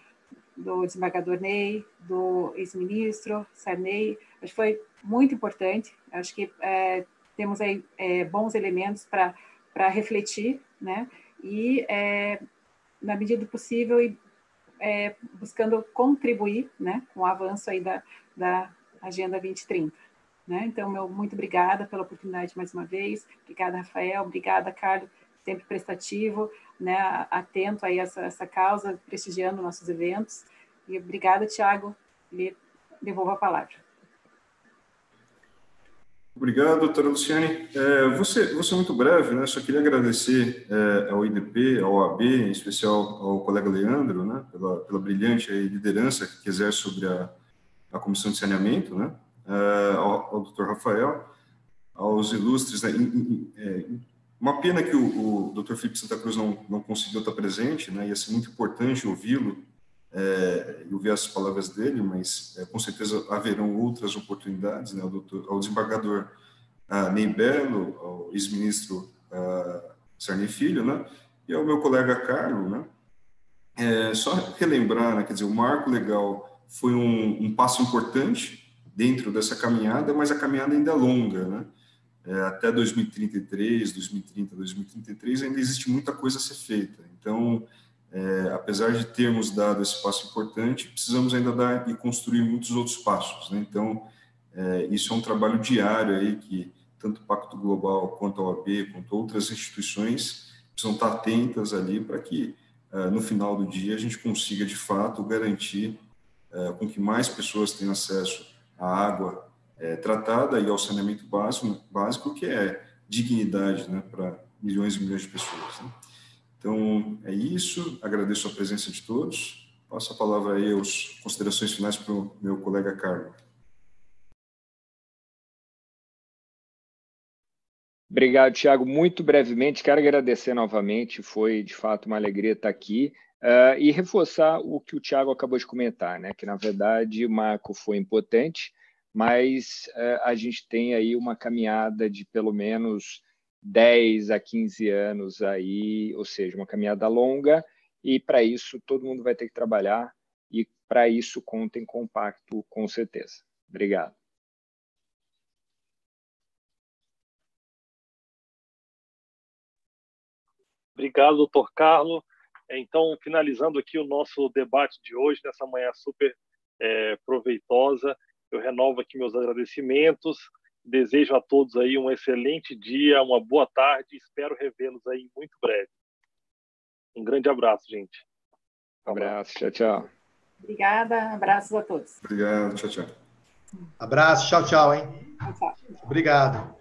do desembargador Ney, do ex-ministro Sarney. Acho que foi muito importante. Acho que temos aí bons elementos para refletir, né? E, na medida do possível, buscando contribuir, né, com o avanço aí da Agenda 2030. Né? Então, muito obrigada pela oportunidade mais uma vez. Obrigada, Rafael. Obrigada, Carlos, sempre prestativo, né, atento aí a essa causa, prestigiando nossos eventos. E obrigada, Tiago. Lhe devolvo a palavra. Obrigado, doutora Luciane. Você é muito breve, né? Só queria agradecer ao IDP, ao OAB, em especial ao colega Leandro, né? Pela brilhante liderança que exerce sobre a Comissão de Saneamento, né? Ao doutor Rafael, aos ilustres, né? Uma pena que o doutor Felipe Santa Cruz não conseguiu estar presente, né? Ia ser muito importante ouvi-lo e ouvir as palavras dele, mas com certeza haverão outras oportunidades, né? Ao desembargador Ney Belo, ao ex-ministro Sarney Filho, né? E ao meu colega Carlos, né? Só relembrar, né? Quer dizer, o marco legal foi um passo importante dentro dessa caminhada, mas a caminhada ainda é longa, né? Até 2033, 2033, ainda existe muita coisa a ser feita. Então, apesar de termos dado esse passo importante, precisamos ainda dar e construir muitos outros passos, né? Então, isso é um trabalho diário aí que tanto o Pacto Global quanto a OAB, quanto outras instituições precisam estar atentas ali para que, no final do dia, a gente consiga, de fato, garantir com que mais pessoas tenham acesso à água tratada e ao saneamento básico, que é dignidade, né, para milhões e milhões de pessoas, né? Então, é isso. Agradeço a presença de todos. Passo a palavra aí às considerações finais para o meu colega Carlos. Obrigado, Tiago. Muito brevemente, quero agradecer novamente. Foi, de fato, uma alegria estar aqui. E reforçar o que o Tiago acabou de comentar, né? Que, na verdade, o marco foi importante, mas a gente tem aí uma caminhada de pelo menos 10 a 15 anos aí, ou seja, uma caminhada longa, e para isso todo mundo vai ter que trabalhar, e para isso contem com o Pacto, com certeza. Obrigado. Obrigado, doutor Carlos. Então, finalizando aqui o nosso debate de hoje, nessa manhã super proveitosa, eu renovo aqui meus agradecimentos, desejo a todos aí um excelente dia, uma boa tarde, espero revê-los aí muito breve. Um grande abraço, gente. Abraço, tchau, tchau. Obrigada, abraços a todos. Obrigado, tchau, tchau. Abraço, tchau, tchau, hein? Tchau, tchau. Obrigado.